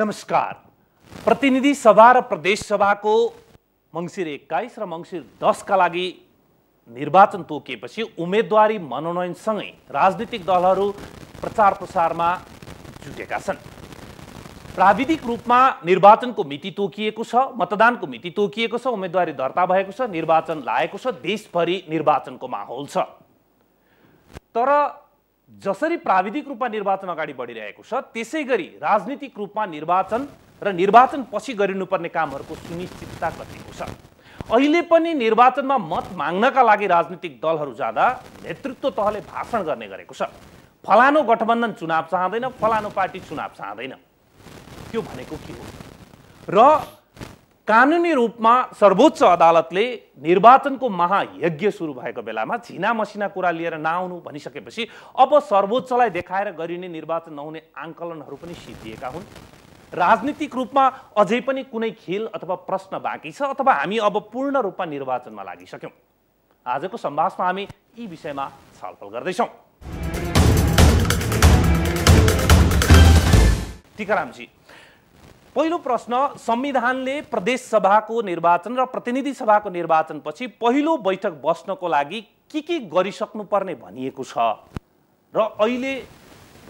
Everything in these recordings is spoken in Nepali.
नमस्कार। प्रतिनिधि सभा र प्रदेश सभाको मङ्सिर 21 र मङ्सिर 10 का लागि निर्वाचन तोकिएपछि उम्मेदवारी मनोनयनसँगै राजनीतिक दलहरू प्रचार प्रसारमा जुटेका छन्। प्राविधिक रूपमा निर्वाचनको मिति तोकिएको छ, मतदानको मिति तोकिएको छ, उम्मेदवारी दर्ता भएको छ, निर्वाचन लागेको छ, देशभरि निर्वाचनको माहौल छ। तर जसरी प्राविधिक रूपमा निर्वाचन अगाडि बढिरहेको छ, त्यसैगरी राजनीतिक रूपमा निर्वाचन र निर्वाचन पछि गरिनुपर्ने कामहरूको सुनिश्चितता कतिको छ। अहिले पनि निर्वाचनमा मत माग्नका लागि राजनीतिक दलहरू जाँदा नेतृत्व तहले भाषण गर्ने गरेको छ। फलानो गठबन्धन चुनाव चाहँदैन, फलानो पार्टी चुनाव चाहँदैन। त्यो भनेको के हो? र कानुनी रूपमा सर्वोच्च अदालतले निर्वाचनको महायज्ञ सुरु भएको बेलामा झिना मसिना कुरा लिएर नआउनु भनिसकेपछि अब सर्वोच्चलाई देखाएर गरिने निर्वाचन नहुने आङ्कलनहरू पनि सिद्धिएका हुन्। राजनीतिक रूपमा अझै पनि कुनै खेल अथवा प्रश्न बाँकी छ अथवा हामी अब पूर्ण रूपमा निर्वाचनमा लागिसक्यौँ? आजको संवादमा हामी यी विषयमा छलफल गर्दैछौँ। टीकारामजी, पहिलो प्रश्न, संविधानले प्रदेश सभाको निर्वाचन र प्रतिनिधि सभाको निर्वाचन पछि पहिलो बैठक बस्नको लागि के गरिसक्नु पर्ने भनिएको छ र अहिले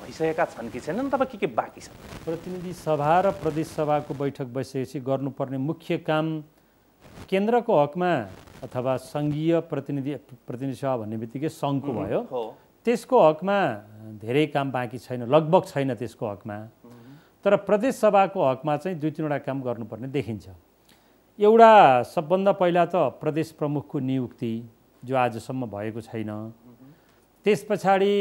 भइसकेका छन् कि छैनन्, अथवा के बाँकी छ? प्रतिनिधि सभा र प्रदेश सभाको बैठक बसेपछि गर्नुपर्ने मुख्य काम केन्द्रको हकमा अथवा सङ्घीय प्रतिनिधि सभा भन्ने बित्तिकै सङ्घको भयो, त्यसको हकमा धेरै काम बाँकी छैन, लगभग छैन त्यसको हकमा। तर प्रदेश सभाको हकमा चाहिँ 2-3वटा काम गर्नुपर्ने देखिन्छ। एउटा सबभन्दा पहिला त प्रदेश प्रमुखको नियुक्ति, जो आजसम्म भएको छैन। त्यस पछाडि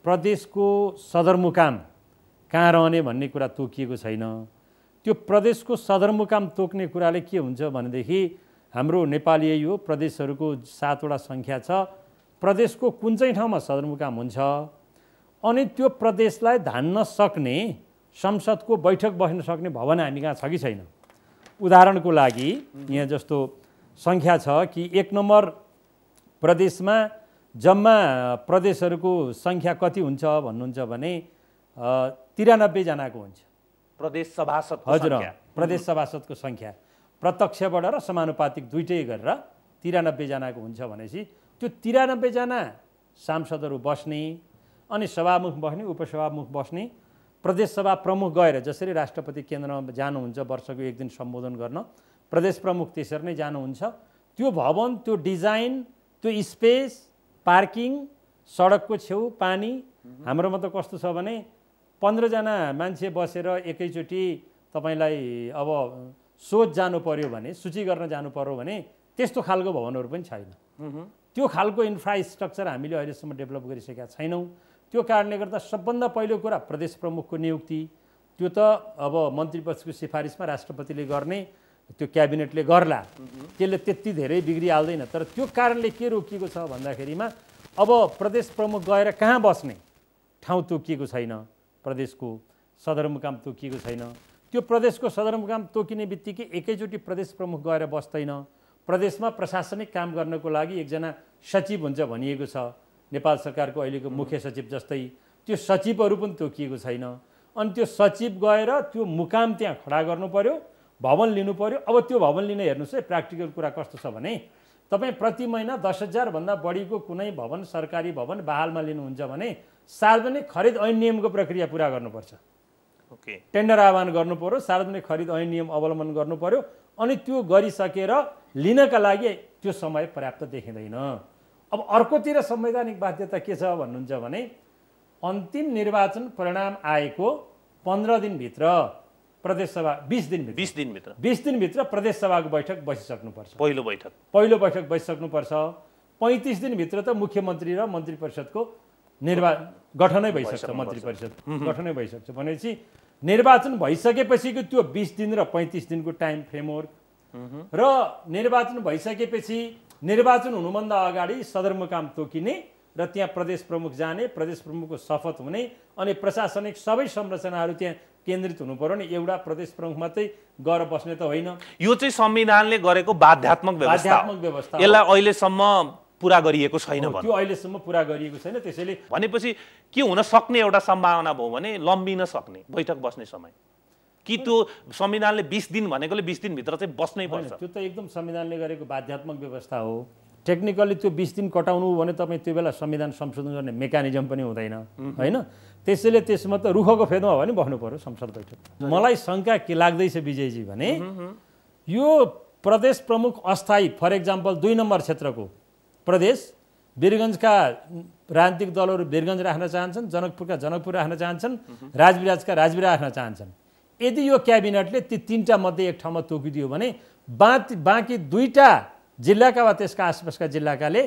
प्रदेशको सदरमुकाम कहाँ रहने भन्ने कुरा तोकिएको छैन। त्यो प्रदेशको सदरमुकाम तोक्ने कुराले के हुन्छ भनेदेखि हाम्रो नेपाल यही हो, प्रदेशहरूको 7वटा सङ्ख्या छ। प्रदेशको कुन चाहिँ ठाउँमा सदरमुकाम हुन्छ अनि त्यो प्रदेशलाई धान्न सक्ने, संसदको बैठक बस्न सक्ने भवन हामी कहाँ छ कि छैन। उदाहरणको लागि यहाँ जस्तो सङ्ख्या छ कि 1 नम्बर प्रदेशमा जम्मा प्रदेशहरूको सङ्ख्या कति हुन्छ भन्नुहुन्छ भने 93 जनाको हुन्छ प्रदेश सभासदको हजुर सङ्ख्या। प्रदेश सभासदको सङ्ख्या प्रत्यक्षबाट र समानुपातिक दुईटै गरेर 93 जनाको हुन्छ भनेपछि त्यो 93 जना सांसदहरू बस्ने अनि सभामुख बस्ने, उपसभामुख बस्ने, प्रदेश सभा प्रमुख गएर जसरी राष्ट्रपति केन्द्रमा जानुहुन्छ वर्षको 1 दिन सम्बोधन गर्न, प्रदेश प्रमुख त्यसरी नै जानुहुन्छ। त्यो भवन, त्यो डिजाइन, त्यो स्पेस, पार्किङ, सडकको छेउ, पानी, हाम्रोमा त कस्तो छ भने 15 जना मान्छे बसेर एकैचोटि तपाईँलाई अब सोच जानु पर्यो भने, सूची गर्न जानु पर्यो भने त्यस्तो खालको भवनहरू पनि छैन। त्यो खालको इन्फ्रास्ट्रक्चर हामीले अहिलेसम्म डेभलप गरिसकेका छैनौँ। त्यो कारणले गर्दा सबभन्दा पहिलो कुरा प्रदेश प्रमुखको नियुक्ति, त्यो त अब मन्त्री परिषदको सिफारिसमा राष्ट्रपतिले गर्ने, त्यो क्याबिनेटले गर्ला, त्यसले त्यति धेरै बिग्रिहाल्दैन। तर त्यो कारणले के रोकिएको छ भन्दाखेरिमा अब प्रदेश प्रमुख गएर कहाँ बस्ने ठाउँ तोकिएको छैन, प्रदेशको सदरमुकाम तोकिएको छैन। त्यो प्रदेशको सदरमुकाम तोकिने बित्तिकै एकैचोटि प्रदेश प्रमुख गएर बस्दैन। प्रदेशमा प्रशासनिक काम गर्नको लागि एकजना सचिव हुन्छ भनिएको छ, नेपाल सरकारको अहिलेको मुख्य सचिव जस्तै। त्यो सचिवहरू पनि तोकिएको छैन। अनि त्यो सचिव गएर त्यो मुकाम त्यहाँ खडा गर्नु पर्यो, भवन लिनु पर्यो। अब त्यो भवन लिन हेर्नुहोस् है, प्र्याक्टिकल कुरा कस्तो छ भने तपाईँ प्रति महिना 10,000 भन्दा बढीको कुनै भवन, सरकारी भवन बहालमा लिनुहुन्छ भने सार्वजनिक खरिद ऐन नियमको प्रक्रिया पुरा गर्नुपर्छ। टेन्डर आह्वान गर्नु पर्यो, सार्वजनिक खरिद ऐन नियम अवलम्बन गर्नु पर्यो। अनि त्यो गरिसकेर लिनका लागि त्यो समय पर्याप्त देखिँदैन। अब अर्कोतिर संवैधानिक बाध्यता के छ भन्नुहुन्छ भने अन्तिम निर्वाचन परिणाम आएको 15 दिनभित्र प्रदेश सभा 20 दिनभित्र प्रदेश सभाको बैठक बसिसक्नुपर्छ। पहिलो बैठक बसिसक्नुपर्छ। 35 दिनभित्र त मुख्यमन्त्री र मन्त्री परिषदको गठनै भइसक्छ। मन्त्री परिषद गठनै भइसक्छ भनेपछि निर्वाचन भइसकेपछिको त्यो 20 दिन र 35 दिनको टाइम फ्रेमवर्क र निर्वाचन भइसकेपछि निर्वाचन हुनुभन्दा अगाडि सदरमुकाम तोकिने र त्यहाँ प्रदेश प्रमुख जाने, प्रदेश प्रमुखको शपथ हुने अनि प्रशासनिक सबै संरचनाहरू त्यहाँ केन्द्रित हुनु पर्यो नि। एउटा प्रदेश प्रमुख मात्रै गएर बस्ने त होइन। यो चाहिँ संविधानले गरेको बाध्यात्मक व्यवस्था। यसलाई अहिलेसम्म पुरा गरिएको छैन भन्नु। त्यो अहिलेसम्म पुरा गरिएको छैन। त्यसैले भनेपछि के हुन सक्ने एउटा सम्भावना भयो भने लम्बिन सक्ने बैठक बस्ने समय कि त्यो संविधानले 20 दिन भनेकोले 20 दिनभित्र चाहिँ बस्नै पर्छ? त्यो त एकदम संविधानले गरेको बाध्यात्मक व्यवस्था हो। टेक्निकली त्यो 20 दिन कटाउनु भने तपाईँ त्यो बेला संविधान संशोधन गर्ने मेकानिजम पनि हुँदैन होइन। त्यसैले त्यसमा त रुखको फेदमा हो भने बस्नु पर्यो संसद बैठक। मलाई शङ्का के लाग्दैछ विजयजी भने यो प्रदेश प्रमुख अस्थायी फर एक्जाम्पल 2 नम्बर क्षेत्रको प्रदेश वीरगञ्जका राजनीतिक दलहरू वीरगञ्ज राख्न चाहन्छन्, जनकपुरका जनकपुर राख्न चाहन्छन्, राजविराजका राजविराज राख्न चाहन्छन्। यदि यो क्याबिनेटले ती 3टा मध्ये एक ठाउँमा तोकिदियो भने बाँकी 2टा जिल्लाका वा त्यसका आसपासका जिल्लाकाले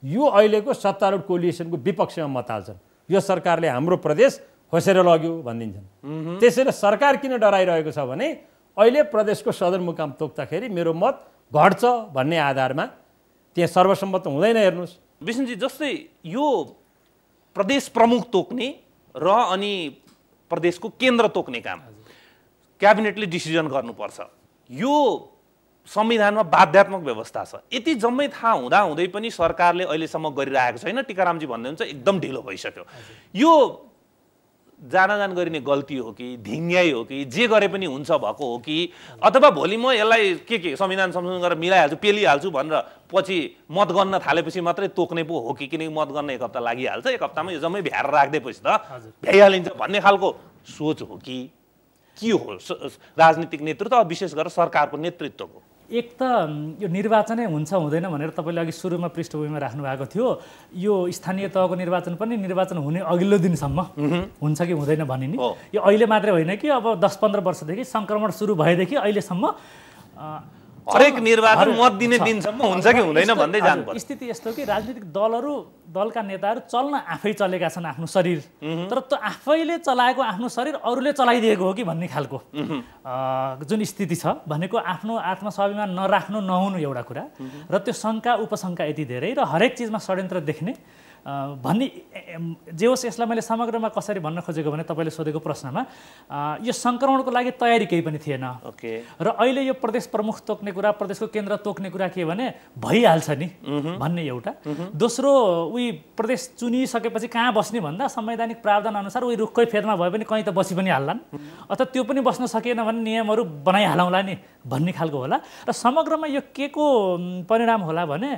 यो अहिलेको सत्तारूढ कोलिएसनको विपक्षमा मत हाल्छन्। यो सरकारले हाम्रो प्रदेश होसेर लग्यो भनिदिन्छन्। त्यसैले सरकार किन डराइरहेको छ भने अहिले प्रदेशको सदरमुकाम तोक्दाखेरि मेरो मत घट्छ भन्ने आधारमा त्यहाँ सर्वसम्मत हुँदैन। हेर्नुहोस् विष्णुजी, जस्तै यो प्रदेश प्रमुख तोक्ने र अनि प्रदेशको केन्द्र तोक्ने काम क्याबिनेटले डिसिजन गर्नुपर्छ। यो संविधानमा बाध्यात्मक व्यवस्था छ। यति जम्मै थाहा हुँदै पनि सरकारले अहिलेसम्म गरिरहेको छैन। टीकारामजी भन्दै हुन्छ एकदम ढिलो भइसक्यो। यो जान गरिने गल्ती हो कि धिङ्ग्याई हो कि जे गरे पनि हुन्छ भएको हो कि अथवा भोलि म यसलाई के संविधान संशोधन गरेर मिलाइहाल्छु पेलिहाल्छु भनेर पछि मत गर्न थालेपछि मात्रै तोक्ने पो हो कि? किनकि मत गर्न 1 हप्ता लागिहाल्छ, 1 हप्तामा यो जम्मै भ्याएर राख्दैपछि त भ्याइहालिन्छ भन्ने खालको सोच हो कि के हो राजनीतिक नेतृत्व, विशेष गरेर सरकारको नेतृत्वको? एक त यो निर्वाचनै हुन्छ हुँदैन भनेर तपाईँले अघि सुरुमा पृष्ठभूमिमा राख्नु भएको थियो। यो स्थानीय तहको निर्वाचन पनि निर्वाचन हुने अघिल्लो दिनसम्म हुन्छ कि हुँदैन भन्ने नि यो अहिले मात्रै होइन कि अब 10-15 वर्षदेखि सङ्क्रमण सुरु भएदेखि अहिलेसम्म हरेक निर्वाचन मत दिने दिनसम्म हुन्छ कि हुँदैन भन्दै जानुपर्छ। स्थिति यस्तो कि राजनीतिक दलका नेताहरू चल्न आफै चलेका छन् आफ्नो शरीर, तर त्यो आफैले चलाएको आफ्नो शरीर अरूले चलाइदिएको हो कि भन्ने खालको जुन स्थिति छ भनेको आफ्नो आत्मस्वाभिमान नराख्नु नहुनु एउटा कुरा र त्यो शङ्का उपशङ्का यति धेरै र हरेक चिजमा षड्यन्त्र देख्ने भन्ने जे होस्। यसलाई मैले समग्रमा कसरी भन्न खोजेको भने तपाईँले सोधेको प्रश्नमा यो सङ्क्रमणको लागि तयारी केही पनि थिएन र अहिले यो प्रदेश प्रमुख तोक्ने कुरा प्रदेशको केन्द्र तोक्ने कुरा के भने भइहाल्छ नि भन्ने एउटा। दोस्रो उही प्रदेश चुनिसकेपछि कहाँ बस्ने भन्दा संवैधानिक प्रावधान अनुसार उही रुखकै फेदमा भए पनि कहीँ त बसी पनि हाल्लान् अथवा त्यो पनि बस्न सकिएन भने नियमहरू बनाइहालौँला नि भन्ने खालको होला। र समग्रमा यो के को परिणाम होला भने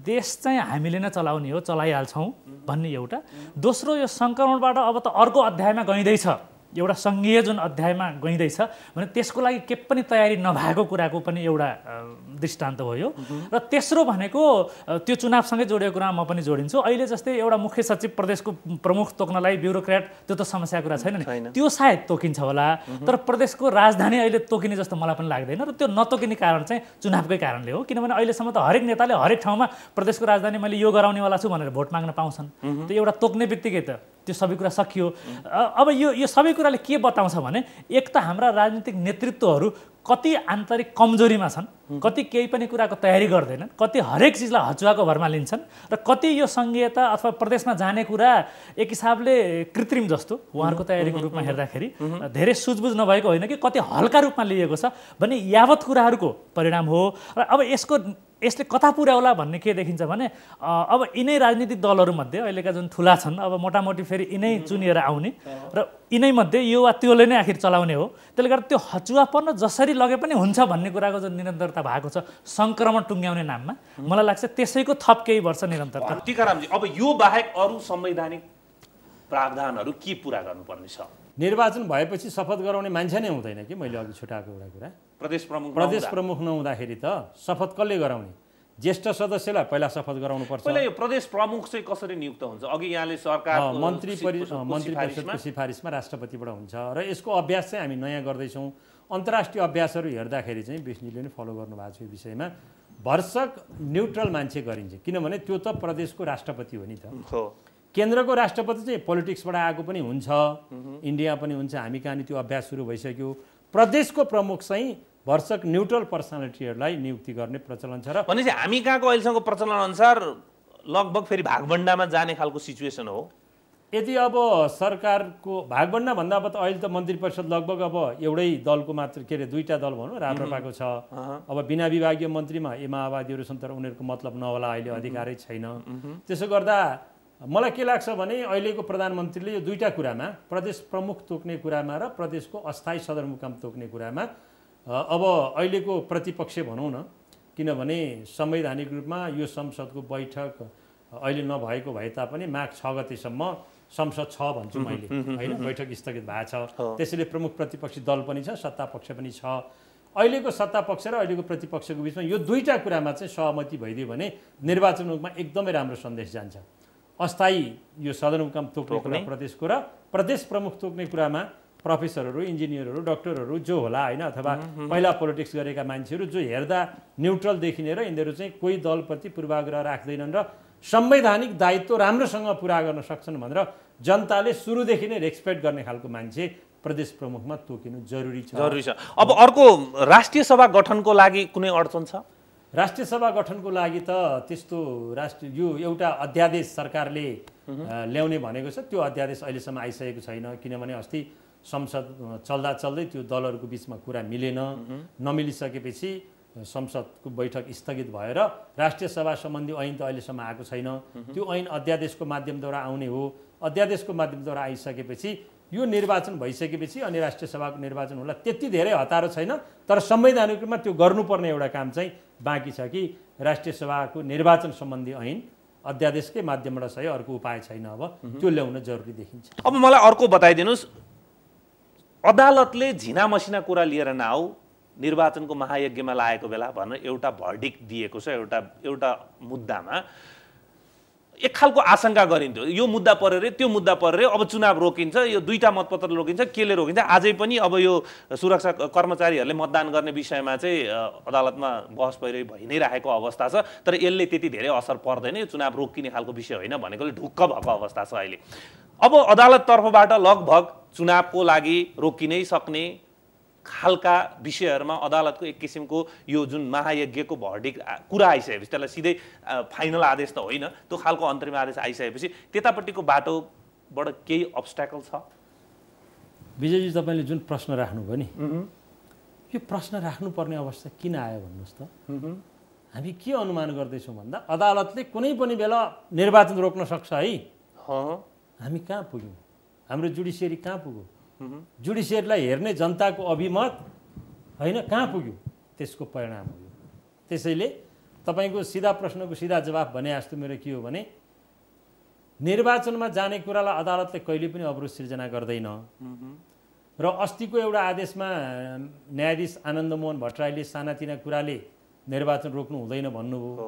देश चाहिँ हामीले नै चलाउने हो, चलाइहाल्छौँ भन्ने एउटा। दोस्रो यो सङ्क्रमणबाट अब त अर्को अध्यायमा गइँदैछ, एउटा सङ्घीय जुन अध्यायमा गइँदैछ भने त्यसको लागि के पनि तयारी नभएको कुराको पनि एउटा दृष्टान्त हो यो। र तेस्रो भनेको त्यो चुनावसँगै जोडेको कुरा म पनि जोडिन्छु। अहिले जस्तै एउटा मुख्य सचिव प्रदेशको प्रमुख तोक्नलाई ब्युरोक्रेट त्यो त समस्या कुरा छैन नि, त्यो सायद तोकिन्छ होला, तर प्रदेशको राजधानी अहिले तोकिने जस्तो मलाई पनि लाग्दैन। र त्यो नतोकिने कारण चाहिँ चुनावकै कारणले हो, किनभने अहिलेसम्म त हरेक नेताले हरेक ठाउँमा प्रदेशको राजधानी मैले यो गराउनेवाला छु भनेर भोट माग्न पाउँछन्। त्यो एउटा तोक्ने बित्तिकै त त्यो सबै कुरा सकियो। अब यो सबै कुराले के बताउँछ भने एक त हाम्रा राजनीतिक नेतृत्वहरू कति आन्तरिक कमजोरीमा छन्, कति केही पनि कुराको तयारी गर्दैनन्, कति हरेक चिजलाई हचुवाको भरमा लिन्छन् र कति यो सङ्घीयता अथवा प्रदेशमा जाने कुरा एक हिसाबले कृत्रिम जस्तो उहाँहरूको तयारीको रूपमा हेर्दाखेरि धेरै सुझबुझ नभएको होइन कि कति हल्का रूपमा लिएको छ भन्ने यावत कुराहरूको परिणाम हो। र अब यसले कता पुर्याउला भन्ने के देखिन्छ भने अब यिनै राजनीतिक दलहरूमध्ये अहिलेका जुन ठुला छन् अब मोटामोटी फेरि यिनै चुनिएर आउने र यिनै मध्ये यो वा त्योले नै आखिर चलाउने हो। त्यसले गर्दा त्यो हचुवापन जसरी लगे पनि हुन्छ भन्ने कुराको जुन निरन्तरता भएको छ सङ्क्रमण टुङ्ग्याउने नाममा, मलाई लाग्छ त्यसैको थप केही वर्ष निरन्तरता। टीकारामजी, अब यो बाहेक अरू संवैधानिक प्रावधानहरू के पुरा गर्नुपर्ने छ? निर्वाचन भएपछि शपथ गराउने मान्छे नै हुँदैन कि मैले अघि छुटाएको एउटा कुरा। प्रदेश प्रमुख नहुँदाखेरि त शपथ कसले गराउने? ज्येष्ठ सदस्यलाई पहिला शपथ गराउनु पर्छ। पहिला यो प्रदेश प्रमुख चाहिँ कसरी नियुक्त हुन्छ? अघि यहाँले सरकार मन्त्री परिषदको सिफारिसमा राष्ट्रपतिबाट हुन्छ र यसको अभ्यास चाहिँ हामी नयाँ गर्दैछौँ। अन्तर्राष्ट्रिय अभ्यासहरू हेर्दाखेरि चाहिँ विष्णुले नै फलो गर्नुभएको छ यो विषयमा। भर्सक न्युट्रल मान्छे गरिन्छ, किनभने त्यो त प्रदेशको राष्ट्रपति हो नि त। केन्द्रको राष्ट्रपति चाहिँ पोलिटिक्सबाट आएको पनि हुन्छ, इन्डिया पनि हुन्छ, हामी कहाँ त्यो अभ्यास सुरु भइसक्यो। प्रदेशको प्रमुख चाहिँ भर्सक न्युट्रल पर्सनालिटीहरूलाई नियुक्ति गर्ने प्रचलन छ। र भनेपछि हामी कहाँको अहिलेसम्मको प्रचलन अनुसार लगभग फेरि भागभण्डामा जाने खालको सिचुएसन हो। यदि अब सरकारको भागभण्डा भन्दा अब त अहिले त मन्त्री परिषद लगभग अब एउटै दलको मात्र के अरे 2टा दल भनौँ राप्रपाको छ। अब बिना विभागीय मन्त्रीमा माओवादीहरू छन् तर उनीहरूको मतलब नहोला, अहिले अधिकारै छैन। त्यसो गर्दा मलाई के लाग्छ भने अहिलेको प्रधानमन्त्रीले यो दुईटा कुरामा प्रदेश प्रमुख तोक्ने कुरामा र प्रदेशको अस्थायी सदरमुकाम तोक्ने कुरामा अब अहिलेको प्रतिपक्ष भनौँ न, किनभने संवैधानिक रूपमा यो संसदको बैठक अहिले नभएको भए तापनि माघ 6 गतेसम्म संसद छ भन्छु मैले होइन, बैठक स्थगित भएको छ। त्यसैले प्रमुख प्रतिपक्षी दल पनि छ, सत्ता पक्ष पनि छ। अहिलेको सत्ता पक्ष र अहिलेको प्रतिपक्षको बिचमा यो दुईटा कुरामा चाहिँ सहमति भइदियो भने निर्वाचनमा एकदमै राम्रो सन्देश जान्छ। अस्थायी यो सदरमुकाम तोक्ने कुरा प्रदेशको र प्रदेश प्रमुख तोक्ने कुरामा प्रोफेसरहरू, इन्जिनियरहरू, डक्टरहरू जो होला होइन, अथवा पहिला पोलिटिक्स गरेका मान्छेहरू जो हेर्दा न्युट्रल देखिने र यिनीहरू चाहिँ कोही दलप्रति पूर्वाग्रह राख्दैनन् र संवैधानिक दायित्व राम्रोसँग पुरा गर्न सक्छन् भनेर जनताले सुरुदेखि नै रेस्पेक्ट गर्ने खालको मान्छे प्रदेश प्रमुखमा तोकिनु जरुरी छ। अब अर्को राष्ट्रिय सभा गठनको लागि कुनै अडचन छ? राष्ट्रिय सभा गठनको लागि त त्यस्तो यो एउटा अध्यादेश सरकारले ल्याउने भनेको छ। त्यो अध्यादेश अहिलेसम्म आइसकेको छैन, किनभने अस्ति संसद चल्दा चल्दै त्यो दलहरूको बिचमा कुरा मिलेन। नमिलिसकेपछि संसदको बैठक स्थगित भएर राष्ट्रिय सभा सम्बन्धी ऐन त अहिलेसम्म आएको छैन। त्यो ऐन अध्यादेशको माध्यमद्वारा आउने हो। अध्यादेशको माध्यमद्वारा आइसकेपछि यो निर्वाचन भइसकेपछि अनि राष्ट्रिय सभाको निर्वाचन होला। त्यति धेरै हतारो छैन, तर संवैधानिक रूपमा त्यो गर्नुपर्ने एउटा काम चाहिँ बाँकी छ कि राष्ट्रिय सभाको निर्वाचन सम्बन्धी ऐन अध्यादेशकै माध्यमबाट सही, अर्को उपाय छैन। अब त्यो ल्याउन जरुरी देखिन्छ। अब मलाई अर्को बताइदिनुहोस्, अदालतले झिना मसिना कुरा लिएर नआऊ, निर्वाचनको महायज्ञमा लागेको बेला भनेर एउटा भर्डिक्ट दिएको छ एउटा मुद्दामा। एक खालको आशंका गरिन्थ्यो यो मुद्दा परेर त्यो मुद्दा परेर अब चुनाव रोकिन्छ, यो दुईटा मतपत्र रोकिन्छ, केले रोकिन्छ। आजै पनि अब यो सुरक्षा कर्मचारीहरूले मतदान गर्ने विषयमा चाहिँ अदालतमा बहस भइ नै रहेको अवस्था छ, तर यसले त्यति धेरै असर पर्दैन, यो चुनाव रोकिने खालको विषय होइन भनेकोले ढुक्क भएको अवस्था छ अहिले। अब अदालत तर्फबाट लगभग चुनावको लागि रोकिनै सक्ने खालका विषयहरूमा अदालतको एक किसिमको यो जुन महायज्ञको भर्डिक्ट कुरा आइसकेपछि, त्यसलाई सिधै फाइनल आदेश त होइन, त्यो खालको अन्तरिम आदेश आइसकेपछि त्यतापट्टिको बाटोबाट केही अब्स्ट्याकल छ? विजयजी, तपाईँले जुन प्रश्न राख्नुभयो नि, यो प्रश्न राख्नुपर्ने अवस्था किन आयो भन्नुहोस् त। हामी के अनुमान गर्दैछौँ भन्दा अदालतले कुनै पनि बेला निर्वाचन रोक्न सक्छ है। हामी कहाँ पुग्यौँ? हाम्रो जुडिसियरी कहाँ पुग्यो? जुडिसियरीलाई हेर्ने जनताको अभिमत होइन कहाँ पुग्यो? त्यसको परिणाम हो। त्यसैले तपाईँको सिधा प्रश्नको सिधा जवाफ भने जस्तो मेरो के हो भने निर्वाचनमा जाने कुरालाई अदालतले कहिले पनि अवरोध सिर्जना गर्दैन। र अस्तिको एउटा आदेशमा न्यायाधीश आनन्दमोहन भट्टराईले सानातिना कुराले निर्वाचन रोक्नु हुँदैन भन्नुभयो,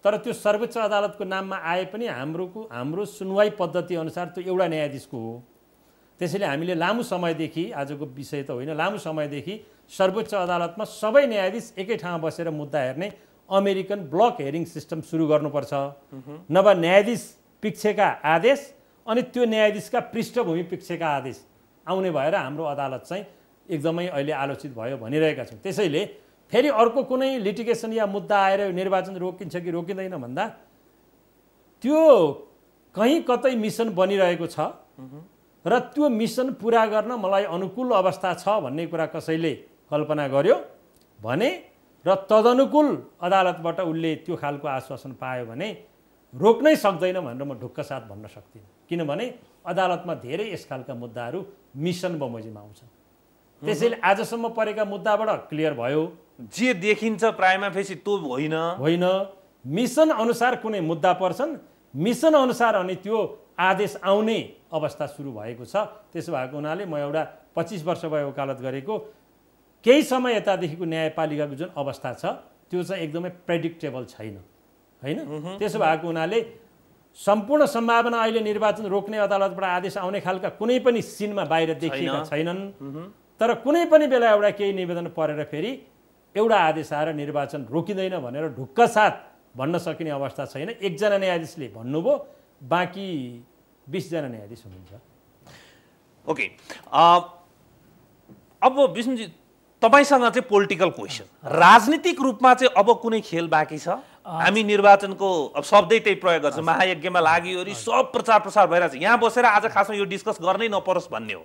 तर त्यो सर्वोच्च अदालतको नाममा आए पनि हाम्रो सुनवाई पद्धति अनुसार त्यो एउटा न्यायाधीशको हो। त्यसैले हामीले लामो समयदेखि, आजको विषय त होइन, लामो समयदेखि सर्वोच्च अदालतमा सबै न्यायाधीश एकै ठाउँमा बसेर मुद्दा हेर्ने अमेरिकन ब्लक हेयरिङ सिस्टम सुरु गर्नुपर्छ। नभए न्यायाधीश पक्षका आदेश अनि त्यो न्यायाधीशका पृष्ठभूमि पक्षका आदेश आउने भएर हाम्रो अदालत चाहिँ एकदमै अहिले आलोचित भयो भनिरहेका छौँ। त्यसैले फेरि अर्को कुनै लिटिगेसन या मुद्दा आएर निर्वाचन रोकिन्छ कि रोकिँदैन भन्दा त्यो कहीँ कतै मिसन बनिरहेको छ र त्यो मिसन पुरा गर्न मलाई अनुकूल अवस्था छ भन्ने कुरा कसैले कल्पना गर्यो भने र तदनुकूल अदालतबाट उसले त्यो खालको आश्वासन पायो भने रोक्नै सक्दैन भनेर म ढुक्क साथ भन्न सक्दिनँ। किनभने अदालतमा धेरै यस खालका मुद्दाहरू मिसन बमोजिममा आउँछन्। त्यसैले आजसम्म परेका मुद्दाबाट क्लियर भयो जे देखिन्छ प्रायमा फेरि त्यो होइन, मिसन अनुसार कुनै मुद्दा पर्छन्, मिसन अनुसार अनि त्यो आदेश आउने अवस्था सुरु भएको छ। त्यसो भएको हुनाले म एउटा 25 वर्ष भयो वकालत गरेको, केही समय यतादेखिको न्यायपालिकाको जुन अवस्था छ त्यो चाहिँ एकदमै प्रेडिक्टेबल छैन होइन। त्यसो भएको हुनाले सम्पूर्ण सम्भावना अहिले निर्वाचन रोक्ने अदालतबाट आदेश आउने खालका कुनै पनि सिनमा बाहिर देखिएका छैनन्। तर कुनै पनि बेला एउटा केही निवेदन परेर फेरि एउटा आदेश आएर निर्वाचन रोकिँदैन भनेर ढुक्क साथ भन्न सकिने अवस्था छैन। एकजना न्यायाधीशले भन्नुभयो, बाँकी 20 जना न्यायाधीश हुनुहुन्छ। ओके, अब विष्णुजी तपाईँसँग चाहिँ पोलिटिकल क्वेसन, राजनीतिक रूपमा चाहिँ अब कुनै खेल बाँकी छ? हामी निर्वाचनको अब शब्दै त्यही प्रयोग गर्छ, महायज्ञमा लाग्यो अरे सब प्रचार प्रसार भइरहेछ। यहाँ बसेर आज खासमा यो डिस्कस गर्नै नपरोस् भन्ने हो।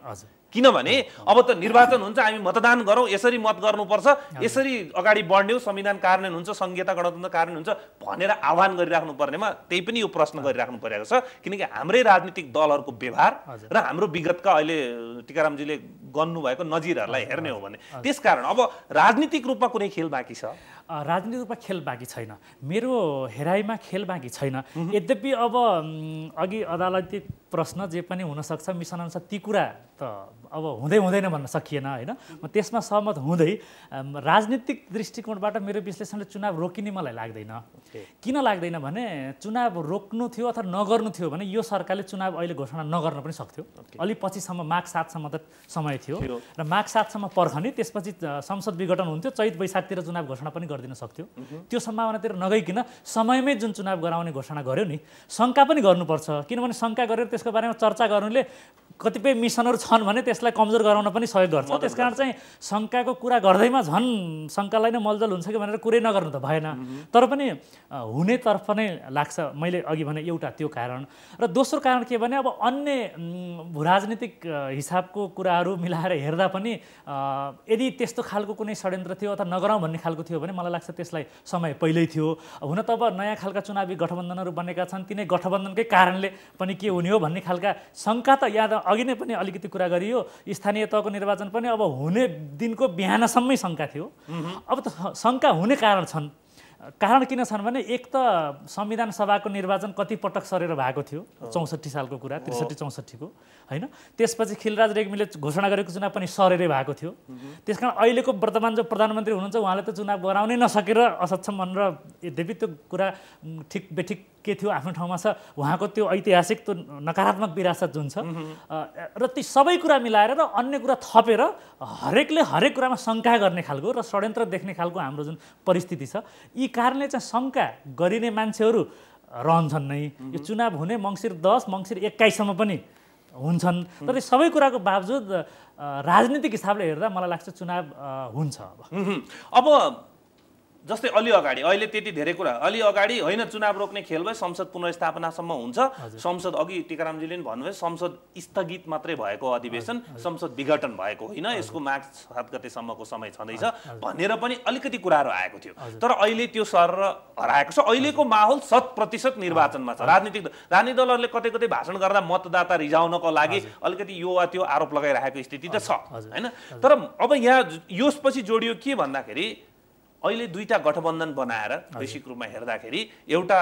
किनभने अब त निर्वाचन हुन्छ, हामी मतदान गरौँ, यसरी मत गर्नुपर्छ, यसरी अगाडि बढ्ने हो, संविधान कार्यान्वयन हुन्छ, संघीयता गणतन्त्र कार्यान्वयन हुन्छ भनेर आह्वान गरिराख्नु पर्नेमा त्यही पनि यो प्रश्न गरिराख्नु परेको छ। किनकि हाम्रै राजनीतिक दलहरूको व्यवहार र हाम्रो विगतका अहिले टीकारामजीले गर्नुभएको नजिरहरूलाई हेर्ने हो भने त्यसकारण अब राजनीतिक रूपमा कुनै खेल बाँकी छ? राजनीतिक रूपमा खेल बाँकी छैन, मेरो हेराइमा खेल बाँकी छैन। यद्यपि अब अघि अदालती प्रश्न जे पनि हुनसक्छ मिसन अनुसार ती कुरा त अब हुँदैन भन्न सकिएन होइन। म त्यसमा सहमत हुँदै राजनीतिक दृष्टिकोणबाट मेरो विश्लेषणले चुनाव रोकिने मलाई लाग्दैन। किन लाग्दैन भने चुनाव रोक्नु थियो अथवा नगर्नु थियो भने यो सरकारले चुनाव अहिले घोषणा नगर्न पनि सक्थ्यो। अलि पछिसम्म माघ 7सम्म त समय थियो र माघ 7सम्म पर्खने, त्यसपछि संसद विघटन हुन्थ्यो, चैत वैशाखतिर चुनाव घोषणा पनि गरिदिन सक्थ्यो। त्यो सम्भावनातिर नगइकन समयमै जुन चुनाव गराउने घोषणा गर्यो नि, शङ्का पनि गर्नुपर्छ। किनभने शङ्का गरेर त्यसको बारेमा चर्चा गर्नुले कतिपय मिसनहरू छन् भने त्यसलाई कमजोर गराउन पनि सहयोग गर्छ। त्यसकारण चाहिँ शङ्काको कुरा गर्दैमा झन् शङ्कालाई नै मलजल हुन्छ कि भनेर कुरै नगर्नु त भएन। तर पनि हुनेतर्फ नै लाग्छ। मैले अघि भने एउटा त्यो कारण र दोस्रो कारण के भने अब अन्य भूराजनीतिक हिसाबको कुराहरू मिलाएर हेर्दा पनि यदि त्यस्तो खालको कुनै षड्यन्त्र थियो अथवा नगराउँ भन्ने खालको थियो भने मलाई लाग्छ त्यसलाई समय पहिल्यै थियो। हुन त अब नयाँ खालका चुनावी गठबन्धनहरू बनेका छन्, तिनै गठबन्धनकै कारणले पनि के हुने हो भन्ने खालका शङ्का त याद अघि नै पनि अलिकति कुरा गरियो। स्थानीय तहको निर्वाचन पनि अब हुने दिनको बिहानसम्मै शङ्का थियो। अब त शङ्का हुने कारण छन्। कारण किन छन् भने एक त संविधान सभाको निर्वाचन कति पटक सरेर भएको थियो, 64 सालको कुरा, 63-64 को होइन। त्यसपछि खिलराज रेग्मीले घोषणा गरेको चुनाव पनि सरेरै भएको थियो। त्यसकारण अहिलेको वर्तमान जो प्रधानमन्त्री हुनुहुन्छ उहाँले त चुनाव गराउनै नसकेर असक्षम भनेर, यद्यपि त्यो कुरा ठिक बेठिक के थियो आफ्नो ठाउँमा छ, उहाँको त्यो ऐतिहासिक त्यो नकारात्मक विरासत जुन छ र ती सबै कुरा मिलाएर र अन्य कुरा थपेर हरेकले हरेक कुरामा शङ्का गर्ने खालको र षड्यन्त्र देख्ने खालको हाम्रो जुन परिस्थिति छ, यी कारणले चाहिँ शङ्का गरिने मान्छेहरू रहन्छन् नै। यो चुनाव हुने मङ्सिर 10 मङ्सिर 21सम्म पनि हुन्छन्। तर सबै कुराको बावजुद राजनीतिक हिसाबले हेर्दा मलाई लाग्छ चुनाव हुन्छ। अब जस्तै अलि अगाडि, अहिले त्यति धेरै कुरा अलि अगाडि होइन, चुनाव रोक्ने खेल भए संसद पुनर्स्थापनासम्म हुन्छ। संसद अघि टीकारामजीले पनि भन्नुभयो संसद स्थगित मात्रै भएको अधिवेशन, संसद विघटन भएको होइन, यसको माघ 7 गतेसम्मको समय छँदैछ भनेर पनि अलिकति कुराहरू आएको थियो। तर अहिले त्यो सर हराएको छ। अहिलेको माहौल 100% निर्वाचनमा छ। राजनीतिक दलहरूले कतै कतै भाषण गर्दा मतदाता रिझाउनको लागि अलिकति यो वा त्यो आरोप लगाइरहेको स्थिति त छ होइन। तर अब यहाँ यसपछि जोडियो के भन्दाखेरि अहिले दुईटा गठबन्धन बनाएर वैश्विक रूपमा हेर्दाखेरि एउटा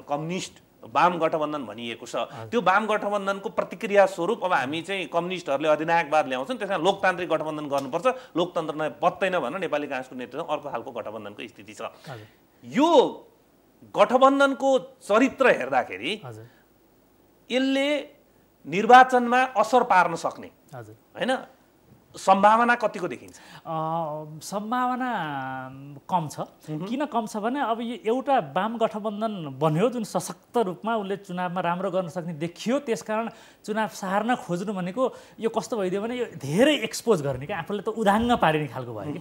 कम्युनिस्ट वाम गठबन्धन भनिएको छ। त्यो वाम गठबन्धनको प्रतिक्रिया स्वरूप अब हामी चाहिँ कम्युनिस्टहरूले अधिनायकवाद ल्याउँछन्, त्यसमा लोकतान्त्रिक गठबन्धन गर्नुपर्छ, लोकतन्त्र बत्दैन भनेर नेपाली काङ्ग्रेसको नेतृत्वमा अर्को खालको गठबन्धनको स्थिति छ। यो गठबन्धनको चरित्र हेर्दाखेरि यसले निर्वाचनमा असर पार्न सक्ने होइन सम्भावना कतिको देखिन्छ? सम्भावना कम छ। किन कम छ भने अब यो एउटा वाम गठबन्धन बन्यो जुन सशक्त रूपमा उसले चुनावमा राम्रो गर्न सक्ने देखियो। त्यसकारण चुनाव सार्न खोज्नु भनेको यो कस्तो भइदियो भने यो धेरै एक्सपोज गर्ने क्या, आफूले त उदाङ्ग पारिने खालको भयो कि।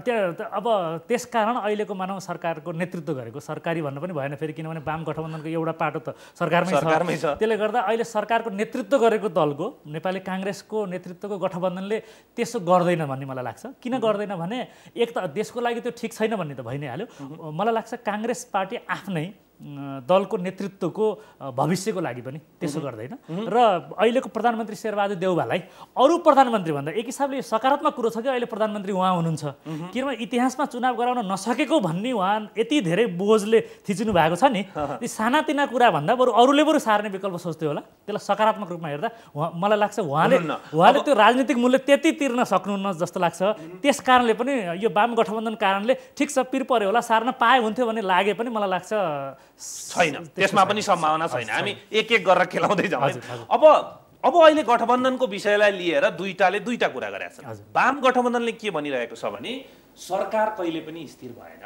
त्यहाँ अब त्यसकारण अहिलेको मानव सरकारको नेतृत्व गरेको, सरकारी भन्न पनि भएन फेरि, किनभने वाम गठबन्धनको एउटा पाटो त सरकारमै छ। त्यसले गर्दा अहिले सरकारको नेतृत्व गरेको दलको, नेपाली काङ्ग्रेसको नेतृत्वको गठबन्धनले त्यसो गर्दैन भन्ने मलाई लाग्छ। किन गर्दैन भने एक त देशको लागि त्यो ठिक छैन भन्ने त भइ नै हाल्यो। मलाई लाग्छ काङ्ग्रेस पार्टी आफ्नै दलको नेतृत्वको भविष्यको लागि पनि त्यसो गर्दैन। र अहिलेको प्रधानमन्त्री शेरबहादुर देउवालाई अरू प्रधानमन्त्री भन्दा एक हिसाबले सकारात्मक कुरो छ कि अहिले प्रधानमन्त्री उहाँ हुनुहुन्छ। किनभने इतिहासमा चुनाव गराउन नसकेको भन्ने उहाँ यति धेरै बोझले थिचिनु भएको छ नि, ती सानातिना कुरा भन्दा अरूले बरु सार्ने विकल्प सोच्थ्यो होला। त्यसलाई सकारात्मक रूपमा हेर्दा मलाई लाग्छ उहाँले त्यो राजनीतिक मूल्य त्यति तिर्न सक्नुहुन्न जस्तो लाग्छ। त्यस कारणले पनि यो वाम गठबन्धन कारणले ठिक छ पिर पर्यो होला, सार्न पाए हुन्थ्यो भन्ने लागे पनि मलाई लाग्छ छैन, त्यसमा पनि सम्भावना छैन। हामी एक एक गरेर खेलाउँदै जाउँ। अब अहिले गठबन्धनको विषयलाई लिएर दुईटाले दुईटा कुरा गरेका छन्। वाम गठबन्धनले के भनिरहेको छ भने सरकार कहिले पनि स्थिर भएन,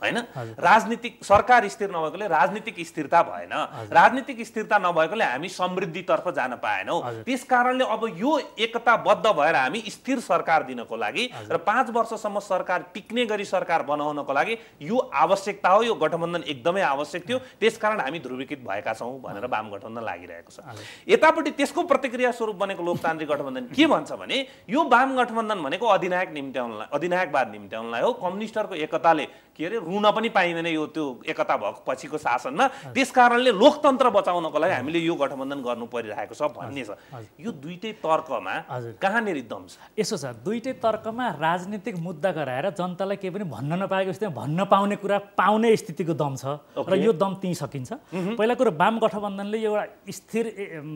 हैन राजनीतिक सरकार स्थिर नभएकोले राजनीतिक स्थिरता भएन राजनीतिक स्थिरता नभएकोले हामी समृद्धितर्फ जान पाएनौँ त्यसकारणले अब यो एकताबद्ध भएर हामी स्थिर सरकार दिनको लागि र 5 वर्षसम्म सरकार टिक्ने गरी सरकार बनाउनको लागि यो आवश्यकता हो यो गठबन्धन एकदमै आवश्यक थियो त्यसकारण हामी ध्रुवीकृत भएका छौँ भनेर वाम गठबन्धन लागिरहेको छ यतापट्टि त्यसको प्रतिक्रिया स्वरूप बनेको लोकतान्त्रिक गठबन्धन के भन्छ भने यो वाम गठबन्धन भनेको अधिनायकवाद निम्त्याउनलाई हो कम्युनिस्टहरूको एकताले के अरे रुन पनि पाइँदैन यो त्यो एकता भएको पछिको शासनमा त्यसकारणले लोकतन्त्र बचाउनको लागि हामीले यो गठबन्धन गर्नु परिरहेको छ भन्ने छ यो दुईटै तर्कमा कहाँनिर दम छ यसो छ दुईटै तर्कमा राजनीतिक मुद्दा गराएर जनतालाई केही पनि भन्न नपाएको स्थितिमा भन्न पाउने कुरा पाउने स्थितिको दम छ र यो दम त्यहीँ सकिन्छ पहिला कुरो वाम गठबन्धनको एउटा स्थिर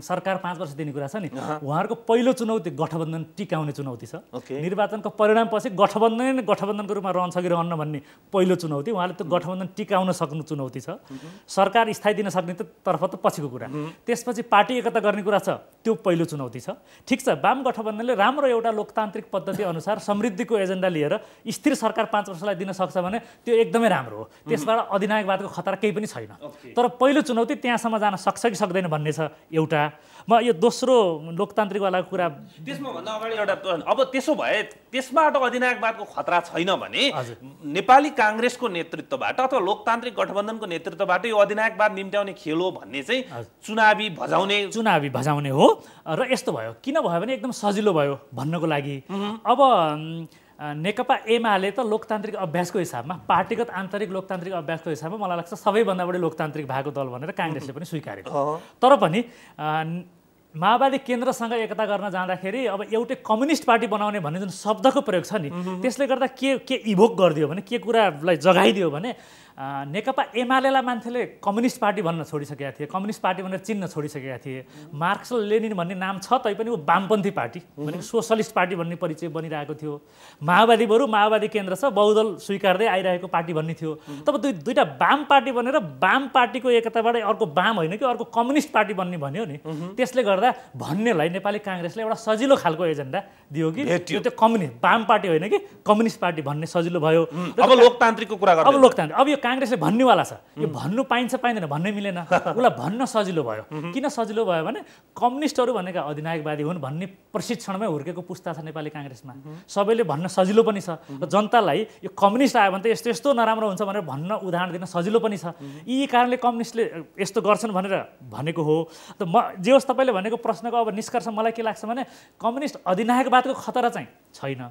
सरकार 5 वर्ष दिने कुरा छ नि उहाँहरूको पहिलो चुनौती गठबन्धन टिकाउने चुनौती छ निर्वाचनको परिणामपछि गठबन्धनको रूपमा रहन्छ कि रहन्न भन्ने पहिलो चुनौती उहाँले त्यो गठबन्धन टिकाउन सक्नु चुनौती छ सरकार स्थायी दिन सक्ने तर्फ त पछिको कुरा त्यसपछि पार्टी एकता गर्ने कुरा छ त्यो पहिलो चुनौती छ ठिक छ वाम गठबन्धनले राम्रो एउटा लोकतान्त्रिक पद्धति अनुसार समृद्धिको एजेन्डा लिएर स्थिर सरकार 5 वर्षलाई दिन सक्छ भने त्यो एकदमै राम्रो हो त्यसबाट अधिनायकवादको खतरा केही पनि छैन तर पहिलो चुनौती त्यहाँसम्म जान सक्छ कि सक्दैन भन्ने छ एउटा म यो दोस्रो लोकतान्त्रिकवालाको कुरा त्यसमा भन्दा अगाडि एउटा अब त्यसो भए त्यसबाट अधिनायकवादको खतरा छैन भने नेपाली कांग्रेसको नेतृत्वबाट अथवा लोकतान्त्रिक गठबन्धनको नेतृत्वबाट यो अधिनायकवाद निम्त्याउने खेल हो भन्ने चाहिँ चुनावी भजाउने हो र यस्तो भयो किन भयो भने एकदम सजिलो भयो भन्नको लागि अब नेकपा एमाले त लोकतान्त्रिक अभ्यासको हिसाबमा पार्टीगत आन्तरिक लोकतान्त्रिक अभ्यासको हिसाबमा मलाई लाग्छ सबैभन्दा बढी लोकतान्त्रिक भएको दल भनेर कांग्रेसले पनि स्वीकारेको तर पनि माओवादी केन्द्रसँग एकता गर्न जाँदाखेरि अब एउटै कम्युनिस्ट पार्टी बनाउने भन्ने जुन शब्दको प्रयोग छ नि त्यसले गर्दा के इभोक गरिदियो भने के कुरालाई जगाइदियो भने नेकपा एमालेलाई मान्छेले कम्युनिस्ट पार्टी भन्न छोडिसकेका थिए कम्युनिस्ट पार्टी भनेर चिन्न छोडिसकेका थिए मार्क्स लेनिन भन्ने नाम छ तैपनि ऊ वामपन्थी पार्टी भनेको सोसलिस्ट पार्टी भन्ने परिचय बनिरहेको थियो माओवादी बरु माओवादी केन्द्र छ बहुदल स्वीकार्दै आइरहेको पार्टी भन्ने थियो तब दुईटा वाम पार्टी बनेर वाम पार्टीको एकताबाट अर्को वाम होइन कि अर्को कम्युनिस्ट पार्टी बन्ने भन्यो नि त्यसले गर्दा भन्नेलाई नेपाली कांग्रेसले एउटा सजिलो खालको एजेन्डा दियो कि त्यो कम्युनिस्ट वाम पार्टी होइन कि कम्युनिस्ट पार्टी भन्ने सजिलो भयो अब लोकतान्त्रिकको कुरा गर्दै अब लोकतान्त्रिक अब यो कांग्रेसले भन्नेवाला छ यो भन्नु पाइन्छ पाइँदैन भन्नै मिलेन उसलाई भन्न सजिलो भयो किन सजिलो भयो भने कम्युनिस्टहरू भनेका अधिनायकवादी हुन् भन्ने प्रशिक्षणमै हुर्केको पुस्ता छ नेपाली कांग्रेसमा सबैले भन्न सजिलो पनि छ र जनतालाई यो कम्युनिस्ट आयो भने त यस्तो यस्तो नराम्रो हुन्छ भनेर भन्न उदाहरण दिन सजिलो पनि छ यी कारणले कम्युनिस्टले यस्तो गर्छन् भनेर भनेको हो त जे होस् तपाईँले भनेको प्रश्नको अब निष्कर्ष मलाई के लाग्छ भने कम्युनिस्ट अधिनायकवादको खतरा चाहिँ छैन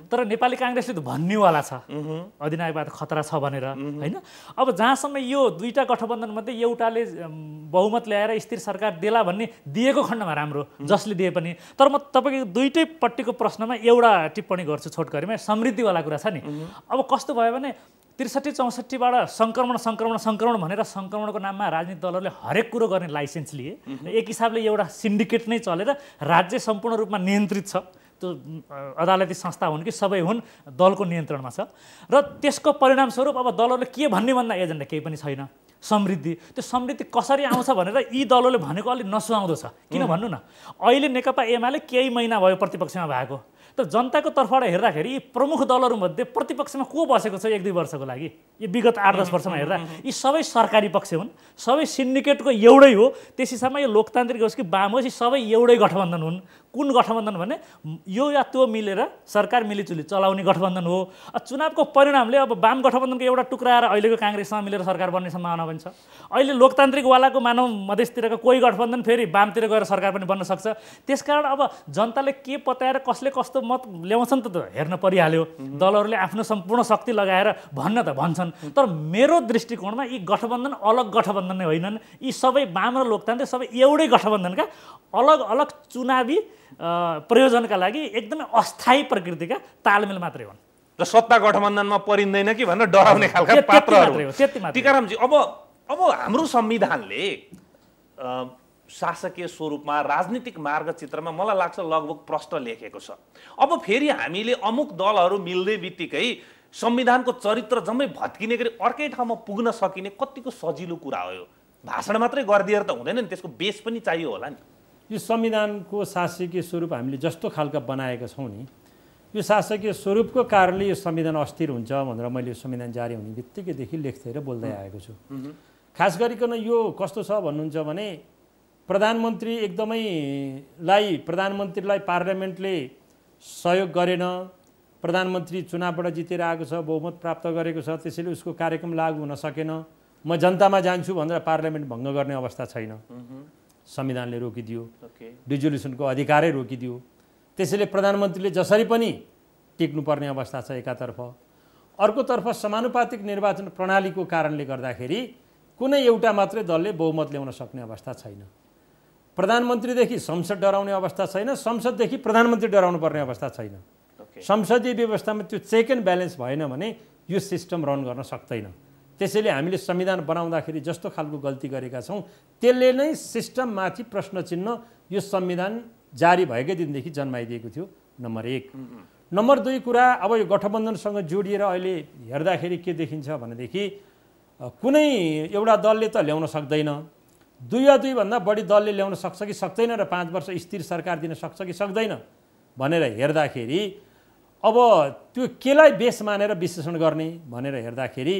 तर नेपाली कांग्रेसले त भन्नेवाला छ अधिनायकवाद खतरा छ भनेर हैन अब जहाँसम्म यो दुईटा गठबन्धन मध्ये एउटाले बहुमत ल्याएर स्थिर सरकार देला भन्ने दिएको खण्डमा राम्रो जसले दिए पनि तर म तपाईको दुईटै पट्टिको प्रश्नमा एउटा टिप्पणी गर्छु छोटकरीमा समृद्धिवाला कुरा छ नि अब कस्तो भयो भने 63-64 बाट संक्रमण भनेर संक्रमणको नाममा राजनीतिक दलहरूले हरेक कुरो गर्ने लाइसेन्स लिए एक हिसाबले एउटा सिन्डिकेट नै चलेर राज्य सम्पूर्ण रूपमा नियन्त्रित छ त्यो अदालती संस्था हुन् कि सबै हुन् दलको नियन्त्रणमा छ र त्यसको परिणामस्वरूप अब दलहरूले के भन्ने भन्दा एजेन्डा केही पनि छैन समृद्धि त्यो समृद्धि कसरी आउँछ भनेर यी दलहरूले भनेको अलि नसुहाउँदो छ किन भन्नु न अहिले नेकपा एमाले केही महिना भयो प्रतिपक्षमा भएको त जनताको तर्फबाट हेर्दाखेरि यी प्रमुख दलहरूमध्ये प्रतिपक्षमा को बसेको छ 1-2 वर्षको लागि यो विगत 8-10 वर्षमा हेर्दा यी सबै सरकारी पक्ष हुन् सबै सिन्डिकेटको एउटै हो त्यस हिसाबमा यो लोकतान्त्रिक होस् कि वाम होस् यी सबै एउटै गठबन्धन हुन् कुन गठबन्धन भने यो या त्यो मिलेर सरकार मिलिजुली चलाउने गठबन्धन हो चुनावको परिणामले अब वाम गठबन्धनको एउटा टुक्रा आएर अहिलेको कांग्रेससँग मिलेर सरकार बन्ने सम्भावना पनि छ अहिले लोकतान्त्रिकवालाको मानव मधेसतिरको कोही गठबन्धन फेरि वामतिर गएर सरकार पनि बन्न सक्छ त्यसकारण अब जनताले के पत्याएर कसले कस्तो मत ल्याउँछन् त हेर्न परिहाल्यो दलहरूले आफ्नो सम्पूर्ण शक्ति लगाएर भन्न त भन्छन् तर मेरो दृष्टिकोणमा यी गठबन्धन अलग गठबन्धन नै होइनन् यी सबै वाम र लोकतान्त्रिक सबै एउटै गठबन्धनका अलग अलग चुनावी प्रयोजनका लागि एकदमै अस्थायी प्रकृतिका तालमेल मात्रै हुन् र सत्ता गठबन्धनमा परिँदैन कि भनेर डराउने खालका पात्रहरू टीकारामजी अब हाम्रो संविधानले शासकीय स्वरूपमा राजनीतिक मार्गचित्रमा मलाई लाग्छ लगभग प्रष्ट लेखेको छ अब फेरि हामीले अमुक दलहरू मिल्दै बित्तिकै संविधानको चरित्र जम्मै भत्किने गरी अर्कै ठाउँमा पुग्न सकिने कतिको सजिलो कुरा हो यो भाषण मात्रै गरिदिएर त हुँदैन नि त्यसको बेस पनि चाहियो होला नि यो संविधानको शासकीय स्वरूप हामीले जस्तो खालका बनाएका छौँ नि यो शासकीय स्वरूपको कारणले यो संविधान अस्थिर हुन्छ भनेर मैले यो संविधान जारी हुने बित्तिकैदेखि लेख्दै र बोल्दै आएको छु। खास गरिकन यो कस्तो छ भन्नुहुन्छ भने प्रधानमन्त्रीलाई पार्लियामेन्टले सहयोग गरेन, प्रधानमन्त्री चुनावबाट जितेर आएको छ, बहुमत प्राप्त गरेको छ, त्यसैले उसको कार्यक्रम लागू हुन सकेन, म जनतामा जान्छु भनेर पार्लियामेन्ट भङ्ग गर्ने अवस्था छैन। संविधानले रोकिदियो, रिजोल्युसनको अधिकारै रोकिदियो। त्यसैले प्रधानमन्त्रीले जसरी पनि टिक्नुपर्ने अवस्था छ एकातर्फ। अर्कोतर्फ समानुपातिक निर्वाचन प्रणालीको कारणले गर्दाखेरि कुनै एउटा मात्रै दलले बहुमत ल्याउन सक्ने अवस्था छैन। प्रधानमन्त्रीदेखि संसद डराउने अवस्था छैन, संसददेखि प्रधानमन्त्री डराउनु पर्ने अवस्था छैन। संसदीय व्यवस्थामा त्यो चेक एन्ड ब्यालेन्स भएन भने यो सिस्टम रन गर्न सक्दैन। त्यसैले हामीले संविधान बनाउँदाखेरि जस्तो खालको गल्ती गरेका छौँ त्यसले नै सिस्टममाथि प्रश्न चिन्ह यो संविधान जारी भएकै दिनदेखि जन्माइदिएको थियो। नम्बर 1। नम्बर 2 कुरा, अब यो गठबन्धनसँग जोडिएर अहिले हेर्दाखेरि के देखिन्छ भनेदेखि कुनै एउटा दलले त ल्याउन सक्दैन, 2 या 2 भन्दा बढी दलले ल्याउन सक्छ कि सक्दैन र 5 वर्ष स्थिर सरकार दिन सक्छ कि सक्दैन भनेर हेर्दाखेरि अब त्यो केलाई बेस मानेर विश्लेषण गर्ने भनेर हेर्दाखेरि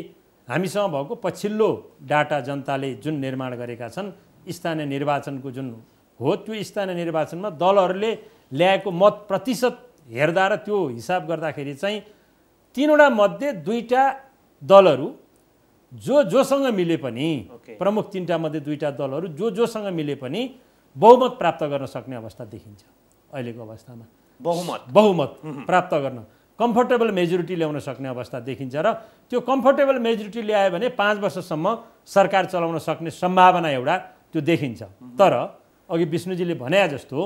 हामीसँग भएको पछिल्लो डाटा जनताले जुन निर्माण गरेका छन् स्थानीय निर्वाचनको जुन हो, त्यो स्थानीय निर्वाचनमा दलहरूले ल्याएको मत प्रतिशत हेर्दा र त्यो हिसाब गर्दाखेरि चाहिँ 3वटा मध्ये 2टा दलहरू जोसँग मिले पनि, प्रमुख 3टा मध्ये 2टा दलहरू जोसँग मिले पनि बहुमत प्राप्त गर्न सक्ने अवस्था देखिन्छ। अहिलेको अवस्थामा बहुमत प्राप्त गर्न कम्फर्टेबल मेजोरिटी ल्याउन सक्ने अवस्था देखिन्छ र त्यो कम्फर्टेबल मेजोरिटी ल्यायो भने 5 वर्षसम्म सरकार चलाउन सक्ने सम्भावना एउटा त्यो देखिन्छ। तर अघि विष्णुजीले भने जस्तो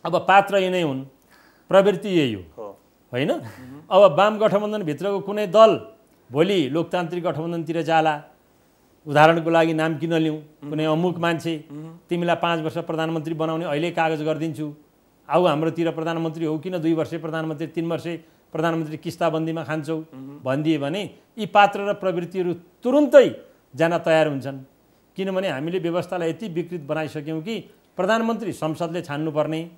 अब पात्र यिनै हुन्, प्रवृत्ति यही हो होइन। अब वाम गठबन्धनभित्रको कुनै दल भोलि लोकतान्त्रिक गठबन्धनतिर जाला, उदाहरणको लागि नाम किन लिउँ, कुनै अमुक मान्छे तिमीलाई 5 वर्ष प्रधानमन्त्री बनाउने अहिले कागज गरिदिन्छु, आऊ हाम्रोतिर प्रधानमन्त्री हो, किन 2 वर्षे प्रधानमन्त्री 3 वर्षे प्रधानमन्त्री किस्ताबन्दीमा खान्छौ भनिदिए भने यी पात्र र प्रवृत्तिहरू तुरुन्तै जान तयार हुन्छन्। किनभने हामीले व्यवस्थालाई यति विकृत बनाइसक्यौँ कि प्रधानमन्त्री संसदले छान्नुपर्ने,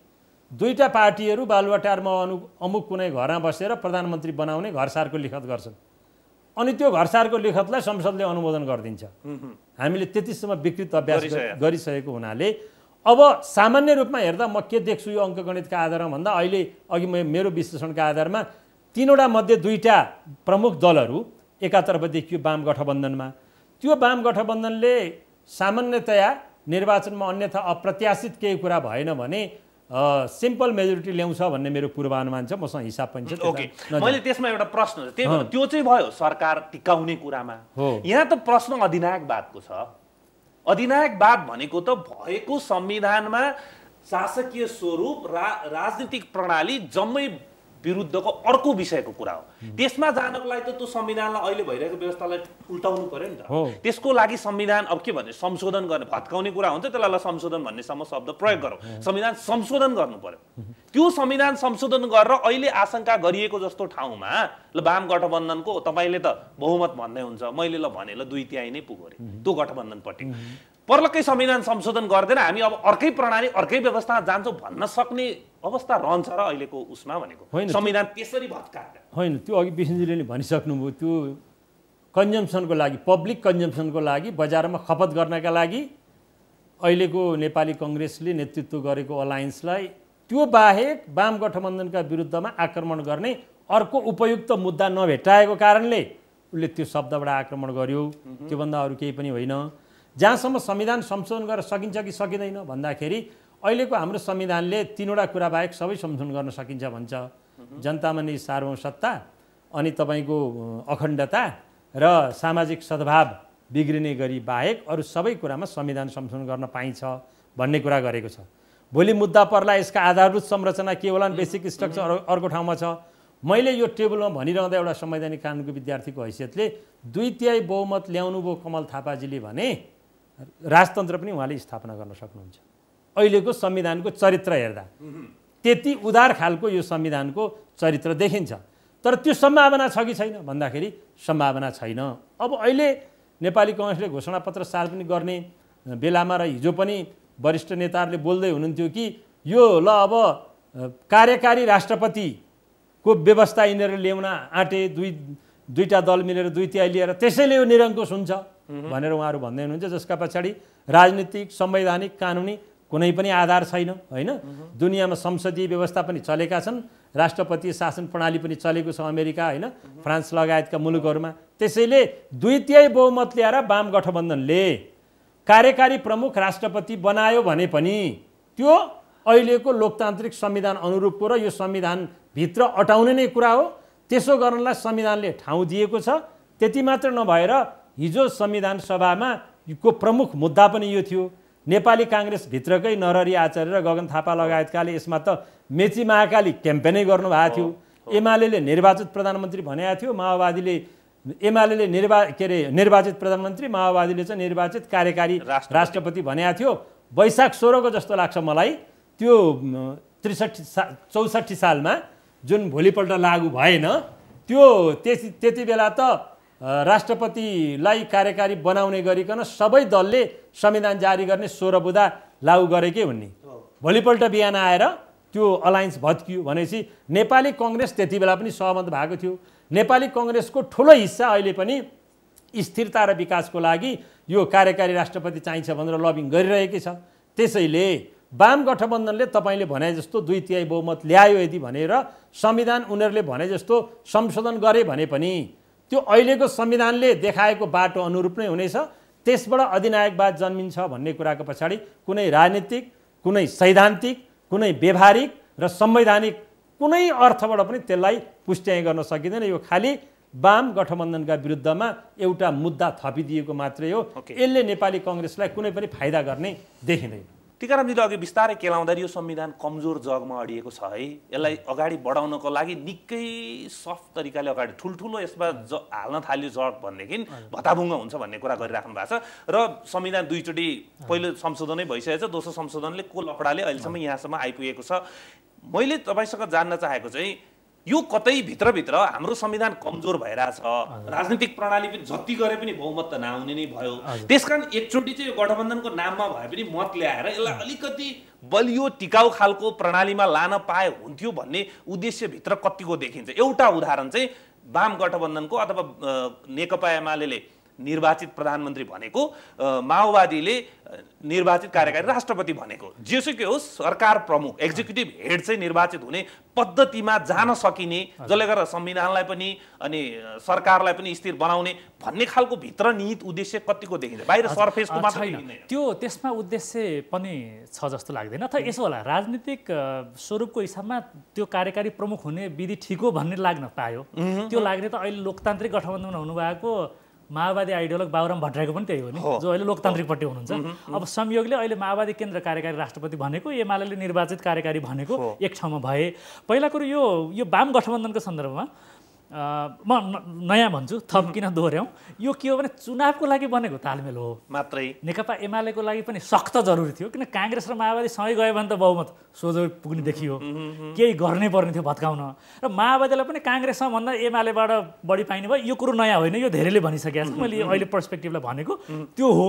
2टा पार्टीहरू बालुवाटारमा अमुक कुनै घरमा बसेर प्रधानमन्त्री बनाउने घरसारको लिखत गर्छन् अनि त्यो घरसारको लिखतलाई संसदले अनुमोदन गरिदिन्छ। हामीले त्यतिसम्म विकृत अभ्यास गरिसकेको हुनाले अब सामान्य रूपमा हेर्दा म के देख्छु यो अङ्कगणितका आधारमा भन्दा अहिले अघि मेरो विश्लेषणका आधारमा 3वटा मध्ये 2टा प्रमुख दलहरू एकातर्फ देखियो वाम गठबन्धनमा। त्यो वाम गठबन्धनले सामान्यतया निर्वाचनमा अन्यथा अप्रत्याशित केही कुरा भएन भने सिम्पल मेजोरिटी ल्याउँछ भन्ने मेरो पूर्वानुमान छ, मसँग हिसाब पनि छ। ओके, मैले त्यसमा एउटा प्रश्न छ, त्यो चाहिँ भयो सरकार टिकाउने कुरामा। यहाँ त प्रश्न अधिनायकवादको छ। अधिनायकवाद भनेको त भएको संविधानमा शासकीय स्वरूप राजनीतिक प्रणाली जम्मै विरुद्धको अर्को विषयको कुरा हो। त्यसमा जानको लागि त त्यो संविधानलाई अहिले भइरहेको व्यवस्थालाई उल्टाउनु पर्यो नि त। त्यसको लागि संविधान अब के भन्ने संशोधन गर्ने भत्काउने कुरा हुन्छ, त्यसलाई संशोधन भन्नेसम्म शब्द प्रयोग गरौँ। संविधान संशोधन गर्नु पर्यो। त्यो संविधान संशोधन गरेर अहिले आशंका गरिएको जस्तो ठाउँमा ल वाम गठबन्धनको तपाईँले त बहुमत भन्दै हुन्छ, मैले ल भने ल 2/3 नै पुग्यो अरे त्यो गठबन्धनपट्टि। पर्लकै संविधान संशोधन गर्दैन हामी अब अर्कै प्रणाली अर्कै व्यवस्था जान्छौँ भन्न सक्ने अवस्था रहन्छ र अहिलेको उसमा भनेको संविधान त्यसरी भत्काएर होइन। त्यो अघि विष्णुजीले भनिसक्नुभयो, त्यो कन्जम्सनको लागि, पब्लिक कन्जम्सनको लागि, बजारमा खपत गर्नका लागि अहिलेको नेपाली कङ्ग्रेसले नेतृत्व गरेको अलायन्सलाई त्यो बाहेक वाम गठबन्धनका विरुद्धमा आक्रमण गर्ने अर्को उपयुक्त मुद्दा नभेटाएको कारणले उसले त्यो शब्दबाट आक्रमण गर्यो। त्योभन्दा अरू केही पनि होइन। जहाँसम्म संविधान संशोधन गर्न सकिन्छ कि सकिँदैन भन्दाखेरि अहिलेको हाम्रो संविधानले 3वटा कुरा बाहेक सबै संशोधन गर्न सकिन्छ भन्छ। जनतामा नै सार्वभौमसत्ता अनि तपाईँको अखण्डता र सामाजिक सद्भाव बिग्रिने गरी बाहेक अरू सबै कुरामा संविधान संशोधन गर्न पाइन्छ भन्ने कुरा गरेको छ। भोलि मुद्दा पर्ला यसका आधारभूत संरचना के होला, बेसिक स्ट्रक्चर अर्को ठाउँमा छ। मैले यो टेबलमा भनिरहँदा एउटा संवैधानिक कानुनको विद्यार्थीको हैसियतले 2/3 बहुमत ल्याउनु भयो कमल थापाजीले भने राजतन्त्र पनि उहाँले स्थापना गर्न सक्नुहुन्छ। अहिलेको संविधानको चरित्र हेर्दा त्यति उदार खालको यो संविधानको चरित्र देखिन्छ। तर त्यो सम्भावना छ कि छैन भन्दाखेरि सम्भावना छैन। अब अहिले नेपाली कङ्ग्रेसले घोषणापत्र सार्वजनिक गर्ने बेलामा र हिजो पनि वरिष्ठ नेताहरूले बोल्दै हुनुहुन्थ्यो कि यो ल अब कार्यकारी राष्ट्रपतिको को व्यवस्था यिनीहरू ल्याउन आँटे, दुईटा दल मिलेर 2/3 लिएर त्यसैले यो निरङ्कुश हुन्छ भनेर उहाँहरू भन्दै हुनुहुन्छ, जसका पछाडि राजनीतिक, संवैधानिक, कानुनी कुनै पनि आधार छैन होइन। दुनियाँमा संसदीय व्यवस्था पनि चलेका छन्, राष्ट्रपतीय शासन प्रणाली पनि चलेको छ अमेरिका होइन, फ्रान्स लगायतका मुलुकहरूमा। त्यसैले 2/3 बहुमत ल्याएर वाम गठबन्धनले कार्यकारी प्रमुख राष्ट्रपति बनायो भने पनि त्यो अहिलेको लोकतान्त्रिक संविधान अनुरूपको र यो संविधानभित्र अटाउने नै कुरा हो। त्यसो गर्नलाई संविधानले ठाउँ दिएको छ। त्यति मात्र नभएर हिजो संविधान सभामा को प्रमुख मुद्दा पनि यो थियो, नेपाली काङ्ग्रेसभित्रकै नरहरि आचार्य र गगन थापा लगायतकाले यसमा त मेची महाकाली क्याम्पेनै गर्नुभएको थियो। एमाले निर्वाचित प्रधानमन्त्री भनेको थियो, माओवादीले एमाले निर्वाचित प्रधानमन्त्री, माओवादीले चाहिँ निर्वाचित कार्यकारी राष्ट्रपति भनेको थियो। वैशाख 16 को जस्तो लाग्छ मलाई त्यो 64 सालमा जुन भोलिपल्ट लागू भएन, त्यो त्यति बेला त राष्ट्रपतिलाई कार्यकारी बनाउने गरिकन सबै दलले संविधान जारी गर्ने 16 बुँदा लागू गरेकै हुन् नि। भोलिपल्ट बिहान आएर त्यो अलायन्स भत्कियो भनेपछि नेपाली कङ्ग्रेस त्यति बेला पनि सहमत भएको थियो। नेपाली कङ्ग्रेसको ठुलो हिस्सा अहिले पनि स्थिरता र विकासको लागि यो कार्यकारी राष्ट्रपति चाहिन्छ भनेर लबिङ गरिरहेकै छ। त्यसैले वाम गठबन्धनले तपाईँले भने जस्तो 2/3 बहुमत ल्यायो यदि भनेर संविधान उनीहरूले भने जस्तो संशोधन गरे भने पनि त्यो अहिलेको संविधानले देखाएको बाटो अनुरूप नै हुनेछ। त्यसबाट अधिनायकवाद जन्मिन्छ भन्ने कुराको पछाडि कुनै राजनीतिक, कुनै सैद्धान्तिक, कुनै व्यवहारिक र संवैधानिक कुनै अर्थबाट पनि त्यसलाई पुष्ट्याइ गर्न सकिँदैन। यो खालि वाम गठबन्धनका विरुद्धमा एउटा मुद्दा थपिदिएको मात्रै हो। यसले नेपाली कङ्ग्रेसलाई कुनै पनि फाइदा गर्ने देखिँदैन। टीकारामजीले अघि बिस्तारै केलाउँदाखेरि यो संविधान कमजोर जगमा अडिएको छ है, यसलाई अगाडि बढाउनको लागि निकै सफ्ट तरिकाले अगाडि ठुल्ठुलो यसमा हाल्न थाल्यो जग भनेदेखि भताभुङ्ग हुन्छ भन्ने कुरा गरिराख्नु भएको छ। र संविधान दुईचोटि पहिलो संशोधनै भइसकेको छ, दोस्रो संशोधनले को लफडाले अहिलेसम्म यहाँसम्म आइपुगेको छ। मैले तपाईँसँग जान्न चाहेको चाहिँ यो कतै भित्रभित्र हाम्रो संविधान कमजोर भइरहेछ, राजनीतिक प्रणाली पनि जति गरे पनि बहुमत त नआउने नै भयो। त्यसकारण एकचोटि चाहिँ यो गठबन्धनको नाममा भए पनि मत ल्याएर यसलाई अलिकति बलियो टिकाउ खालको प्रणालीमा लान पाए हुन्थ्यो भन्ने उद्देश्यभित्र कतिको देखिन्छ। एउटा उदाहरण चाहिँ वाम गठबन्धनको अथवा नेकपा एमाले निर्वाचित प्रधानमन्त्री भनेको, माओवादीले निर्वाचित कार्यकारी राष्ट्रपति भनेको, जेसुकै होस् सरकार प्रमुख एक्जिक्युटिभ हेड चाहिँ निर्वाचित हुने पद्धतिमा जान सकिने, जसले गर्दा संविधानलाई पनि अनि सरकारलाई पनि स्थिर बनाउने भन्ने खालको भित्र निहित उद्देश्य कतिको देखिन्छ, बाहिर सरफेसको मात्र देखिँदैन। त्यो त्यसमा उद्देश्य पनि छ जस्तो लाग्दैन। अथवा यसो होला, राजनीतिक स्वरूपको हिसाबमा त्यो कार्यकारी प्रमुख हुने विधि ठिक हो भन्ने लाग्न पायो। त्यो लाग्ने त अहिले लोकतान्त्रिक गठबन्धनमा हुनुभएको माओवादी आइडियोलोग बाबुराम भट्टराईको पनि त्यही हो नि, जो अहिले लोकतान्त्रिकपट्टि हुनुहुन्छ। अब संयोगले अहिले माओवादी केन्द्र कार्यकारी राष्ट्रपति भनेको, एमाले निर्वाचित कार्यकारी भनेको एक ठाउँमा भए। पहिला कुरो यो वाम गठबन्धनको सन्दर्भमा म नयाँ भन्छु, थप किन दोहोऱ्याउँ, यो के हो भने चुनावको लागि बनेको तालमेल हो मात्रै। नेकपा एमालेको लागि पनि सख्त जरुरी थियो, किन काङ्ग्रेस र माओवादी सँगै गयो भने त बहुमत सोझो पुग्ने देखियो, केही गर्नै पर्ने थियो भत्काउन। र माओवादीलाई पनि काङ्ग्रेससँग भन्दा एमालेबाट बढी पाइने भयो। यो कुरो नयाँ होइन, यो धेरैले भनिसकेको छ, मैले अहिले पर्सपेक्टिभलाई भनेको त्यो हो।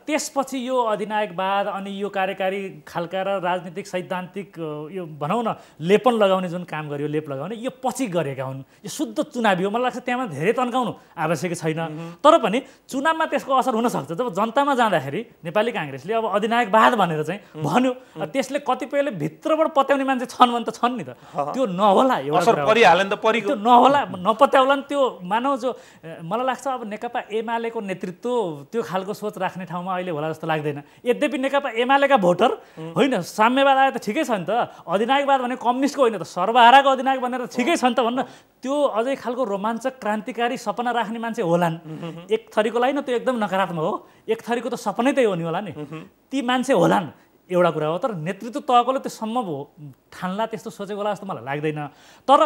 त्यसपछि यो अधिनायकवाद अनि यो कार्यकारी खालका र राजनीतिक सैद्धान्तिक यो भनौँ न लेपन लगाउने जुन काम गर्यो, लेप लगाउने, यो पछि गरेका हुन्। यो शुद्ध चुनावी हो। मलाई लाग्छ त्यहाँ धेरै तन्काउनु आवश्यक छैन। तर पनि चुनावमा त्यसको असर हुनसक्छ। जब जनतामा जाँदाखेरि नेपाली काङ्ग्रेसले अब अधिनायकवाद भनेर चाहिँ भन्यो, त्यसले कतिपयले भित्रबाट पत्याउने मान्छे छन् भने त छन् नि त, त्यो नहोला। त्यो नहोला, नपत्याउला नि। त्यो मानव जो मलाई लाग्छ अब नेकपा एमालेको नेतृत्व त्यो खालको सोच राख्ने ठाउँमा अहिले होला जस्तो लाग्दैन। यद्यपि नेकपा एमालेका भोटर होइन, साम्यवाद आए त ठिकै छ नि त, अधिनायकवाद भने कम्युनिस्टको होइन त, सर्वहाराको अधिनायक भनेर ठिकै छ नि त भन्न, त्यो अझै खालको रोमाञ्चक क्रान्तिकारी सपना राख्ने मान्छे होलान्। एक थरीको लागि न त्यो एकदम नकारात्मक हो, एक थरीको त सपनै त्यही हो नि होला नि, ती मान्छे होलान्, एउटा कुरा हो। तर नेतृत्व तहकोले त्यो सम्भव हो ठान्ला त्यस्तो सोचेको होला जस्तो मलाई लाग्दैन। तर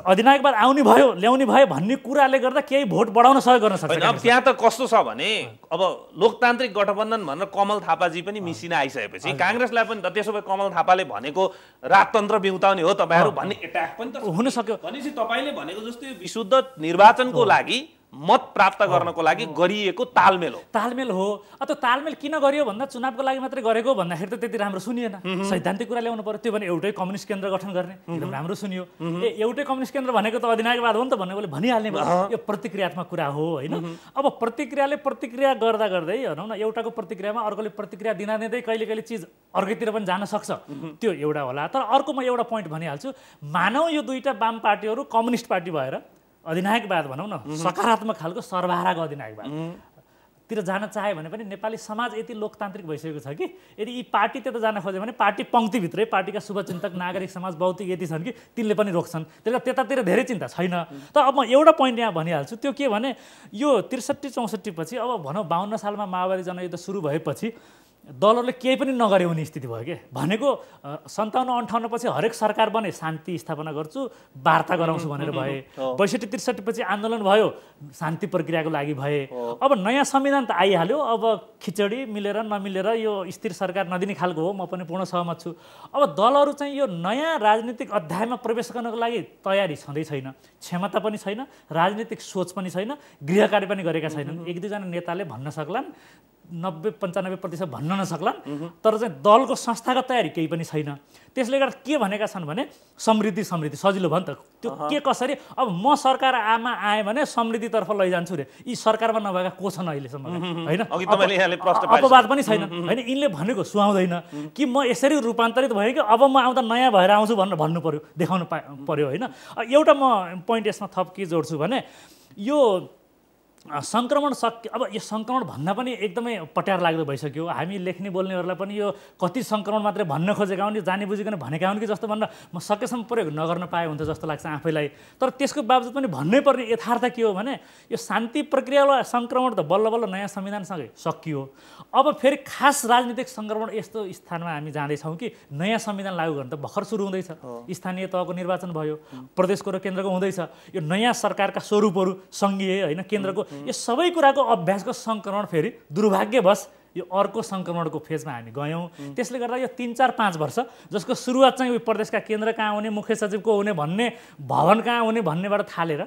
अधिनायकवाद आउने भयो, ल्याउने भयो भन्ने कुराले गर्दा केही भोट बढाउन सहयोग गर्न सक्छ। अब त्यहाँ त कस्तो छ भने अब लोकतान्त्रिक गठबन्धन भनेर कमल थापाजी पनि मिसिन आइसकेपछि काङ्ग्रेसलाई पनि त त्यसो भए कमल थापाले भनेको राजतन्त्र बिउताउने हो तपाईँहरू भन्ने एट्याक पनि त हुन सक्यो। भनेपछि तपाईँले भनेको जस्तै विशुद्ध निर्वाचनको लागि मत प्राप्त गर्नको लागि गरिएको तालमेल हो। तालमेल हो। त्यो तालमेल किन गरियो भन्दा चुनावको लागि मात्रै गरेको भन्दाखेरि त त्यति राम्रो सुनिएन। सैद्धान्तिक कुरा ल्याउनु पर्यो। त्यो भने एउटै कम्युनिस्ट केन्द्र गठन गर्ने एकदम राम्रो सुनियो। एउटै कम्युनिस्ट केन्द्र भनेको त अधिनायकवाद हो नि त भन्ने बोले भनिहाल्ने भयो। यो प्रतिक्रियात्मक कुरा हो होइन। अब प्रतिक्रियाले प्रतिक्रिया गर्दा गर्दै भनौँ न एउटाको प्रतिक्रियामा अर्कोले प्रतिक्रिया दिँदै कहिले कहिले चिज अर्कैतिर पनि जान सक्छ। त्यो एउटा होला। तर अर्को म एउटा पोइन्ट भनिहाल्छु। मानौ यो दुईटा वाम पार्टीहरू कम्युनिस्ट पार्टी भएर अधिनायकवाद भनौँ न सकारात्मक खालको सर्वहाराको अधिनायकवाद तिर जान चाहे भने पनि नेपाली समाज यति लोकतान्त्रिक भइसकेको छ कि यदि यी पार्टी त्यता जान खोज्यो भने पार्टी पङ्क्तिभित्रै पार्टीका शुभचिन्तक नागरिक समाज भौतिक यति छन् कि तिनले पनि रोक्छन्। त्यसले त्यतातिर धेरै चिन्ता छैन। तर अब म एउटा पोइन्ट यहाँ भनिहाल्छु। त्यो के भने यो 63-64 पछि अब भनौँ 52 सालमा माओवादी जनयुद्ध सुरु भएपछि दलहरूले केही पनि नगरे हुने स्थिति भयो के भनेको 57-58 पछि हरेक सरकार बने शान्ति स्थापना गर्छु वार्ता गराउँछु भनेर भए। 62-63 पछि आन्दोलन भयो शान्ति प्रक्रियाको लागि भए। अब नयाँ संविधान त आइहाल्यो। अब खिचडी मिलेर नमिलेर यो स्थिर सरकार नदिने खालको हो। म पनि पूर्ण सहमत छु। अब दलहरू चाहिँ यो नयाँ राजनीतिक अध्यायमा प्रवेश गर्नको लागि तयारी छँदै छैन। क्षमता पनि छैन, राजनीतिक सोच पनि छैन, गृह कार्य पनि गरेका छैनन्। 1-2 जना नेताले भन्न सक्लान्, 90-95% भन्न नसक्लान्। तर चाहिँ दलको संस्थागत तयारी केही पनि छैन। त्यसले गर्दा के भनेका छन् भने समृद्धि सजिलो भयो नि त। त्यो के कसरी अब म सरकार आएँ भने समृद्धितर्फ लैजान्छु रे। यी सरकारमा नभएका को छन् अहिलेसम्म होइन? अपवाद पनि छैन होइन। यिनले भनेको सुहाउँदैन कि म यसरी रूपान्तरित भएँ कि अब म आउँदा नयाँ भएर आउँछु भनेर भन्नु पर्यो, देखाउनु पर्यो होइन। एउटा म पोइन्ट यसमा थप के जोड्छु भने यो सङ्क्रमण अब यो सङ्क्रमण भन्दा पनि एकदमै पट्यार लाग्दो भइसक्यो। हामी लेख्ने बोल्नेहरूलाई पनि यो कति सङ्क्रमण मात्रै भन्न खोजेका हुन्, जानी बुझिकन भनेका हुन् कि जस्तो भनेर म सकेसम्म प्रयोग नगर्न पाए हुन्छ जस्तो लाग्छ आफैलाई। तर त्यसको बावजुद पनि भन्नै पर्ने यथार्थ के हो भने यो शान्ति प्रक्रियावाला सङ्क्रमण त बल्ल बल्ल नयाँ संविधानसँगै सकियो। अब फेरि खास राजनीतिक सङ्क्रमण यस्तो स्थानमा हामी जाँदैछौँ कि नयाँ संविधान लागू गर्न त भर्खर सुरु हुँदैछ। स्थानीय तहको निर्वाचन भयो, प्रदेशको र केन्द्रको हुँदैछ। यो नयाँ सरकारका स्वरूपहरू सङ्घीय होइन केन्द्रको यो सबै कुराको अभ्यासको सङ्क्रमण फेरि दुर्भाग्यवश यो अर्को सङ्क्रमणको फेजमा हामी गयौँ। त्यसले गर्दा यो 3-4-5 वर्ष जसको सुरुवात चाहिँ यो प्रदेशका केन्द्र कहाँ हुने, मुख्य सचिवको हुने भन्ने, भवन कहाँ हुने भन्नेबाट थालेर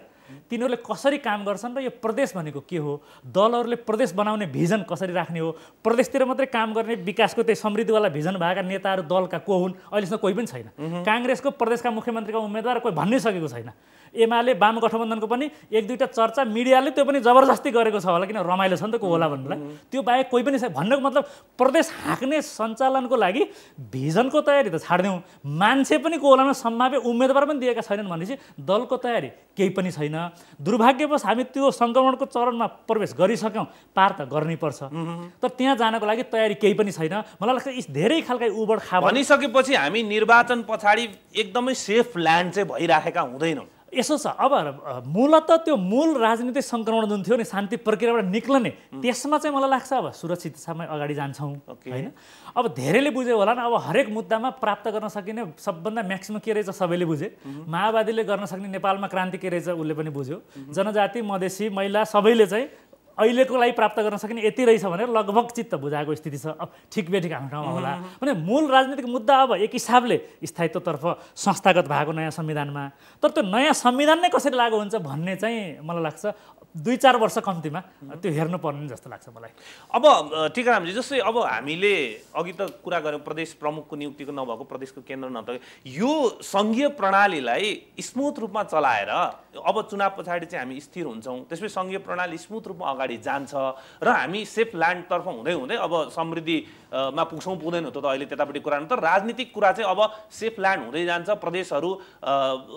तिनीहरूले कसरी काम गर्छन् र यो प्रदेश भनेको के हो, दलहरूले प्रदेश बनाउने भिजन कसरी राख्ने हो, प्रदेशतिर मात्रै काम गर्ने विकासको त्यही समृद्धिवाला भिजन भएका नेताहरू दलका को हुन् अहिलेसम्म कोही पनि छैन। काङ्ग्रेसको प्रदेशका मुख्यमन्त्रीका उम्मेदवार कोही भन्नै सकेको छैन। एमाले वाम गठबन्धनको पनि 1-2टा चर्चा मिडियाले त्यो पनि जबरजस्ती गरेको छ होला, किन रमाइलो छ नि त को होला भन्नुलाई। त्यो बाहेक कोही पनि छैन। भन्नुको मतलब प्रदेश हाँक्ने सञ्चालनको लागि भिजनको तयारी त छाड्दिउँ, मान्छे पनि को होलामा सम्भाव्य उम्मेदवार पनि दिएका छैनन् भनेपछि दलको तयारी केही पनि छैन। दुर्भाग्यवश हामी त्यो सङ्क्रमणको चरणमा प्रवेश गरिसक्यौँ, पार त गर्नै पर्छ। तर त्यहाँ जानको लागि तयारी केही पनि छैन। मलाई लाग्छ यी धेरै खालका उबड खाबड भनिसकेपछि हामी निर्वाचन पछाडि एकदमै सेफ ल्यान्ड चाहिँ भइराखेका हुँदैनौँ। यसो छ अब मूलत त्यो मूल राजनीतिक सङ्क्रमण जुन थियो नि शान्ति प्रक्रियाबाट निक्लने, त्यसमा चाहिँ मलाई लाग्छ अब सुरक्षिततामै अगाडि जान्छौँ होइन। अब धेरैले बुझ्यो होला नि, अब हरेक मुद्दामा प्राप्त गर्न सकिने सबभन्दा म्याक्सिमम के रहेछ सबैले बुझे। माओवादीले गर्न सक्ने नेपालमा क्रान्ति के रहेछ उसले पनि बुझ्यो। जनजाति, मधेसी, महिला सबैले चाहिँ अहिलेको लागि प्राप्त गर्न सकिने यति रहेछ भनेर लगभग चित्त बुझाएको स्थिति छ। अब ठिक बेठिक आफ्नो ठाउँमा होला भने मूल राजनीतिक मुद्दा अब एक हिसाबले स्थायित्वतर्फ संस्थागत भएको नयाँ संविधानमा। तर त्यो नयाँ संविधान नै कसरी लागू हुन्छ भन्ने चाहिँ मलाई लाग्छ 2-4 वर्ष कम्तीमा त्यो हेर्नुपर्ने जस्तो लाग्छ मलाई। अब टिकारामजी जस्तै अब हामीले अघि त कुरा गऱ्यौँ प्रदेश प्रमुखको नियुक्तिको नभएको प्रदेशको केन्द्र नभएको यो सङ्घीय प्रणालीलाई स्मुथ रूपमा चलाएर अब चुनाव पछाडि चाहिँ हामी स्थिर हुन्छौँ, त्यसपछि सङ्घीय प्रणाली स्मुथ रूपमा अगाडि जान्छ र हामी सेफ ल्यान्डतर्फ हुँदै हुँदै अब समृद्धिमा पुग्छौँ पुग्दैन त्यो त अहिले त्यतापट्टि कुरा तर राजनीतिक कुरा चाहिँ अब सेफ ल्यान्ड हुँदै जान्छ। प्रदेशहरू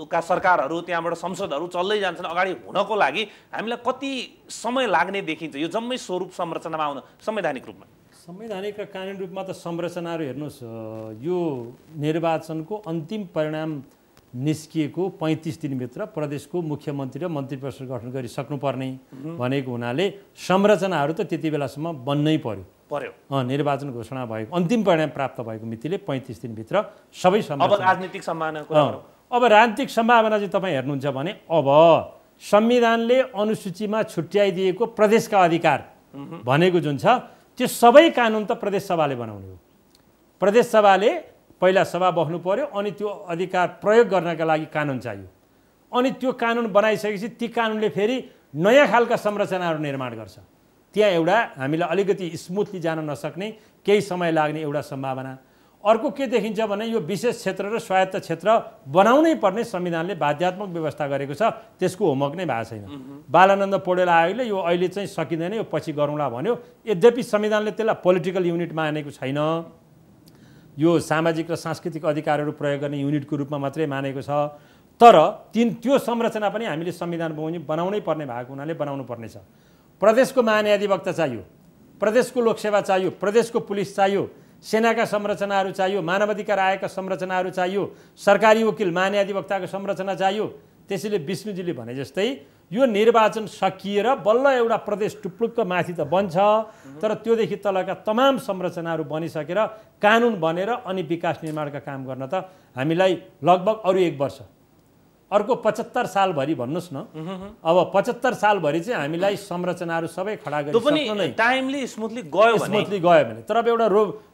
का सरकारहरू त्यहाँबाट संसदहरू चल्दै जान्छन्। अगाडि हुनको लागि हामीलाई कति समय लाग्ने देखिन्छ यो जम्मै स्वरूप संरचनामा आउन संवैधानिक रूपमा? संवैधानिक र कानुनी रूपमा त संरचनाहरू हेर्नुहोस्, यो निर्वाचनको अन्तिम परिणाम निस्किएको 35 दिनभित्र प्रदेशको मुख्यमन्त्री र मन्त्री परिषद गठन गरिसक्नुपर्ने भनेको हुनाले संरचनाहरू त त्यति बेलासम्म बन्नै पर्यो। निर्वाचन घोषणा भएको अन्तिम परिणाम प्राप्त भएको मितिले 35 दिनभित्र सबै अब राजनीतिक सम्भावना अब राजनीतिक सम्भावना चाहिँ तपाईँ हेर्नुहुन्छ भने अब संविधानले अनुसूचीमा छुट्याइदिएको प्रदेशका अधिकार भनेको जुन छ त्यो सबै कानुन त प्रदेश सभाले बनाउने हो। प्रदेश सभाले पहिला सभा बस्नु पर्यो, अनि त्यो अधिकार प्रयोग गर्नका लागि कानुन चाहियो, अनि त्यो कानुन बनाइसकेपछि ती कानुनले फेरि नयाँ खालका संरचनाहरू निर्माण गर्छ। त्यहाँ एउटा हामीलाई अलिकति स्मुथली जान नसक्ने, केही समय लाग्ने एउटा सम्भावना। अर्को के देखिन्छ भने यो विशेष क्षेत्र र स्वायत्त क्षेत्र बनाउनै पर्ने संविधानले बाध्यात्मक व्यवस्था गरेको छ, त्यसको होमवर्क नै भएको छैन। बालानन्द पौडेल आयोगले यो अहिले चाहिँ सकिँदैन, यो पछि गरौँला भन्यो। यद्यपि संविधानले त्यसलाई पोलिटिकल युनिट मानेको छैन, यो सामाजिक र सांस्कृतिक अधिकारहरू प्रयोग गर्ने युनिटको रूपमा मात्रै मानेको छ। तर त्यो संरचना पनि हामीले संविधान बनाउनै पर्ने भएको हुनाले बनाउनु पर्नेछ। प्रदेशको महान्यायाधिवक्ता चाहियो, प्रदेशको लोकसेवा चाहियो, प्रदेशको पुलिस चाहियो, सेनाका संरचनाहरू चाहियो, मानवाधिकार आयोगका संरचनाहरू चाहियो, सरकारी वकिल महान्यायाधिवक्ताको संरचना चाहियो। त्यसैले विष्णुजीले भने जस्तै यो निर्वाचन सकिएर बल्ल एउटा प्रदेश टुप्लुक्क माथि त बन्छ, तर त्योदेखि तलका तमाम संरचनाहरू बनिसकेर कानुन बनेर अनि विकास निर्माणका काम गर्न त हामीलाई लगभग अरू 1 वर्ष, अर्को 75 सालभरि भन्नुहोस् न। अब 75 सालभरि चाहिँ हामीलाई संरचनाहरू सबै खडा गरिसक्न टाइमली स्मुथली गयो भने। तर अब एउटा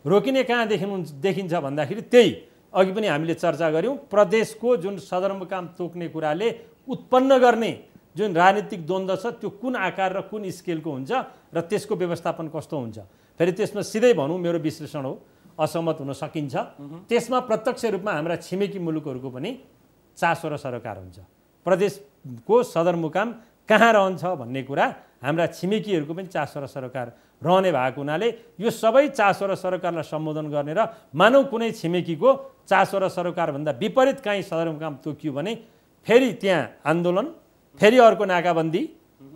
रोकिने कहाँ देखिन्छ भन्दाखेरि त्यही अघि पनि हामीले चर्चा गऱ्यौँ, प्रदेशको जुन सदरमुकाम तोक्ने कुराले उत्पन्न गर्ने जुन राजनीतिक द्वन्द्व छ त्यो कुन आकार र कुन स्केलको हुन्छ र त्यसको व्यवस्थापन कस्तो हुन्छ। फेरि त्यसमा सिधै भनौँ मेरो विश्लेषण हो, असहमत हुन सकिन्छ। त्यसमा प्रत्यक्ष रूपमा हाम्रा छिमेकी मुलुकहरूको पनि चासो र सरोकार हुन्छ। प्रदेशको सदरमुकाम कहाँ रहन्छ भन्ने कुरा हाम्रा छिमेकीहरूको पनि चासो र सरोकार रहने भएको हुनाले यो सबै चासो र सरोकारलाई सम्बोधन गर्ने र मानव कुनै छिमेकीको चासो र सरोकारभन्दा विपरीत काहीँ सदरमुकाम तोकियो भने फेरि त्यहाँ आन्दोलन, फेरि अर्को नाकाबन्दी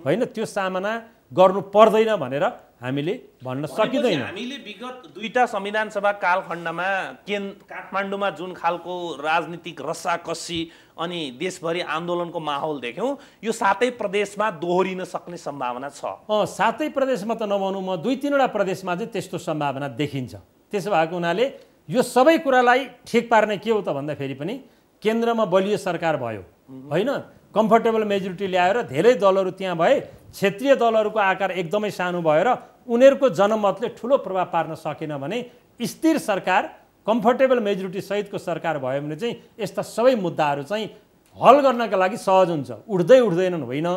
होइन, त्यो सामना गर्नु पर्दैन भनेर हामीले भन्न सकिँदैन। हामीले विगत 2टा संविधान सभा कालखण्डमा काठमाडौँमा जुन खालको राजनीतिक रस्साकस्सी अनि देशभरि आन्दोलनको माहौल देख्यौँ, यो 7 प्रदेशमा दोहोरिन सक्ने सम्भावना छ। 7 प्रदेशमा त नभनौँ, म 2-3वटा प्रदेशमा चाहिँ त्यस्तो सम्भावना देखिन्छ। त्यसो भएको हुनाले यो सबै कुरालाई ठिक पार्ने के हो त भन्दाखेरि पनि केन्द्रमा बलियो सरकार भयो होइन, कम्फर्टेबल मेजोरिटी ल्याएर धेरै दलहरू त्यहाँ भए, क्षेत्रीय दलहरूको आकार एकदमै सानो भयो र उनीहरूको जनमतले ठुलो प्रभाव पार्न सकेन भने स्थिर सरकार, कम्फर्टेबल मेजोरिटी सहितको सरकार भयो भने चाहिँ यस्ता सबै मुद्दाहरू चाहिँ हल गर्नका लागि सहज हुन्छ। उठ्दैनन् होइन,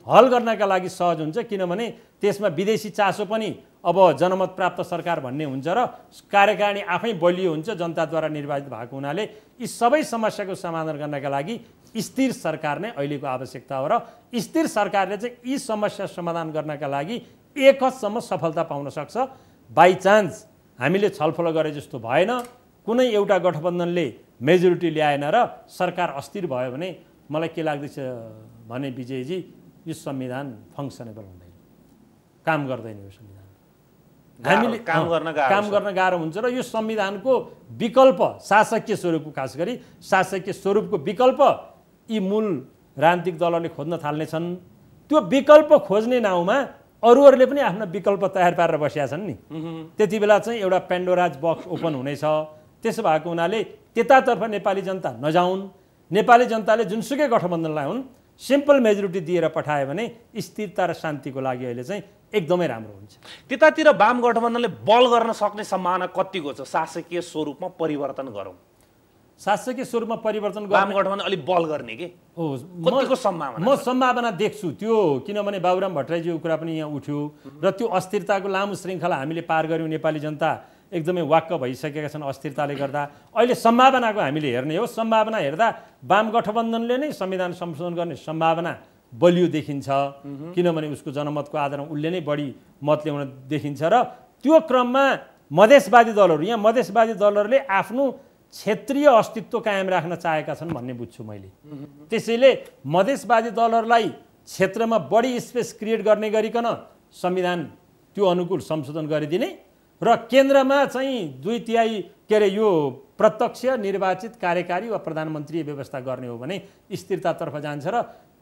हल गर्नका लागि सहज हुन्छ, किनभने त्यसमा विदेशी चासो पनि अब जनमत प्राप्त सरकार भन्ने हुन्छ र कार्यकारिणी आफै बलियो हुन्छ, जनताद्वारा निर्वाचित भएको हुनाले यी सबै समस्याको समाधान गर्नका लागि स्थिर सरकार नै अहिलेको आवश्यकता हो र स्थिर सरकारले चाहिँ यी समस्या समाधान गर्नका लागि एक हदसम्म सफलता पाउन सक्छ। बाई चान्स हामीले छलफल गरे जस्तो भएन, कुनै एउटा गठबन्धनले मेजोरिटी ल्याएन र सरकार अस्थिर भयो भने मलाई के लाग्दैछ भने विजयजी, यो संविधान फङ्सनेबल हुँदैन, काम गर्दैन यो संविधान। हामीले काम गर्न गाह्रो हुन्छ र यो संविधानको विकल्प शासकीय स्वरूपको, खास गरी शासकीय स्वरूपको विकल्प यी मूल राजनीतिक दलहरूले खोज्न थाल्नेछन्। त्यो विकल्प खोज्ने नाउँमा अरूहरूले पनि आफ्ना विकल्प तयार पारेर बसिया छन् नि। त्यति बेला चाहिँ एउटा पेन्डोराज बक्स ओपन हुनेछ। त्यसो भएको हुनाले त्यतातर्फ नेपाली जनता नजाउन्, नेपाली जनताले जुनसुकै गठबन्धनलाई हुन् सिम्पल मेजोरिटी दिएर पठायो भने स्थिरता र शान्तिको लागि अहिले चाहिँ एकदमै राम्रो हुन्छ। त्यतातिर वाम गठबन्धनले बल गर्न सक्ने सम्भावना कतिको छ? शासकीय स्वरूपमा परिवर्तन गरौँ, शासकीय स्वरूपमा परिवर्तन वाम गठबन्धन अलि बल गर्ने के हो, कतिको सम्भावना? म सम्भावना देख्छु त्यो, किनभने बाबुराम भट्टराईजीको कुरा पनि यहाँ उठ्यो र त्यो अस्थिरताको लामो श्रृङ्खला हामीले पार गऱ्यौँ। नेपाली जनता एकदमै वाक्क भइसकेका छन् अस्थिरताले गर्दा। अहिले सम्भावनाको हामीले हेर्ने हो, सम्भावना हेर्दा वाम गठबन्धनले नै संविधान संशोधन गर्ने सम्भावना बलियो देखिन्छ, किनभने उसको जनमतको आधारमा उसले नै बढी मत ल्याउन देखिन्छ। र त्यो क्रममा मधेसवादी दलहरू, यहाँ मधेसवादी दलहरूले आफ्नो क्षेत्रीय अस्तित्व कायम राख्न चाहेका छन् भन्ने बुझ्छु मैले। त्यसैले मधेसवादी दलहरूलाई क्षेत्रमा बढी स्पेस क्रिएट गर्ने गरिकन संविधान त्यो अनुकूल संशोधन गरिदिने र केन्द्रमा चाहिँ 2/3 के अरे यो प्रत्यक्ष निर्वाचित कार्यकारी वा प्रधानमन्त्री व्यवस्था गर्ने हो भने स्थिरतातर्फ जान्छ र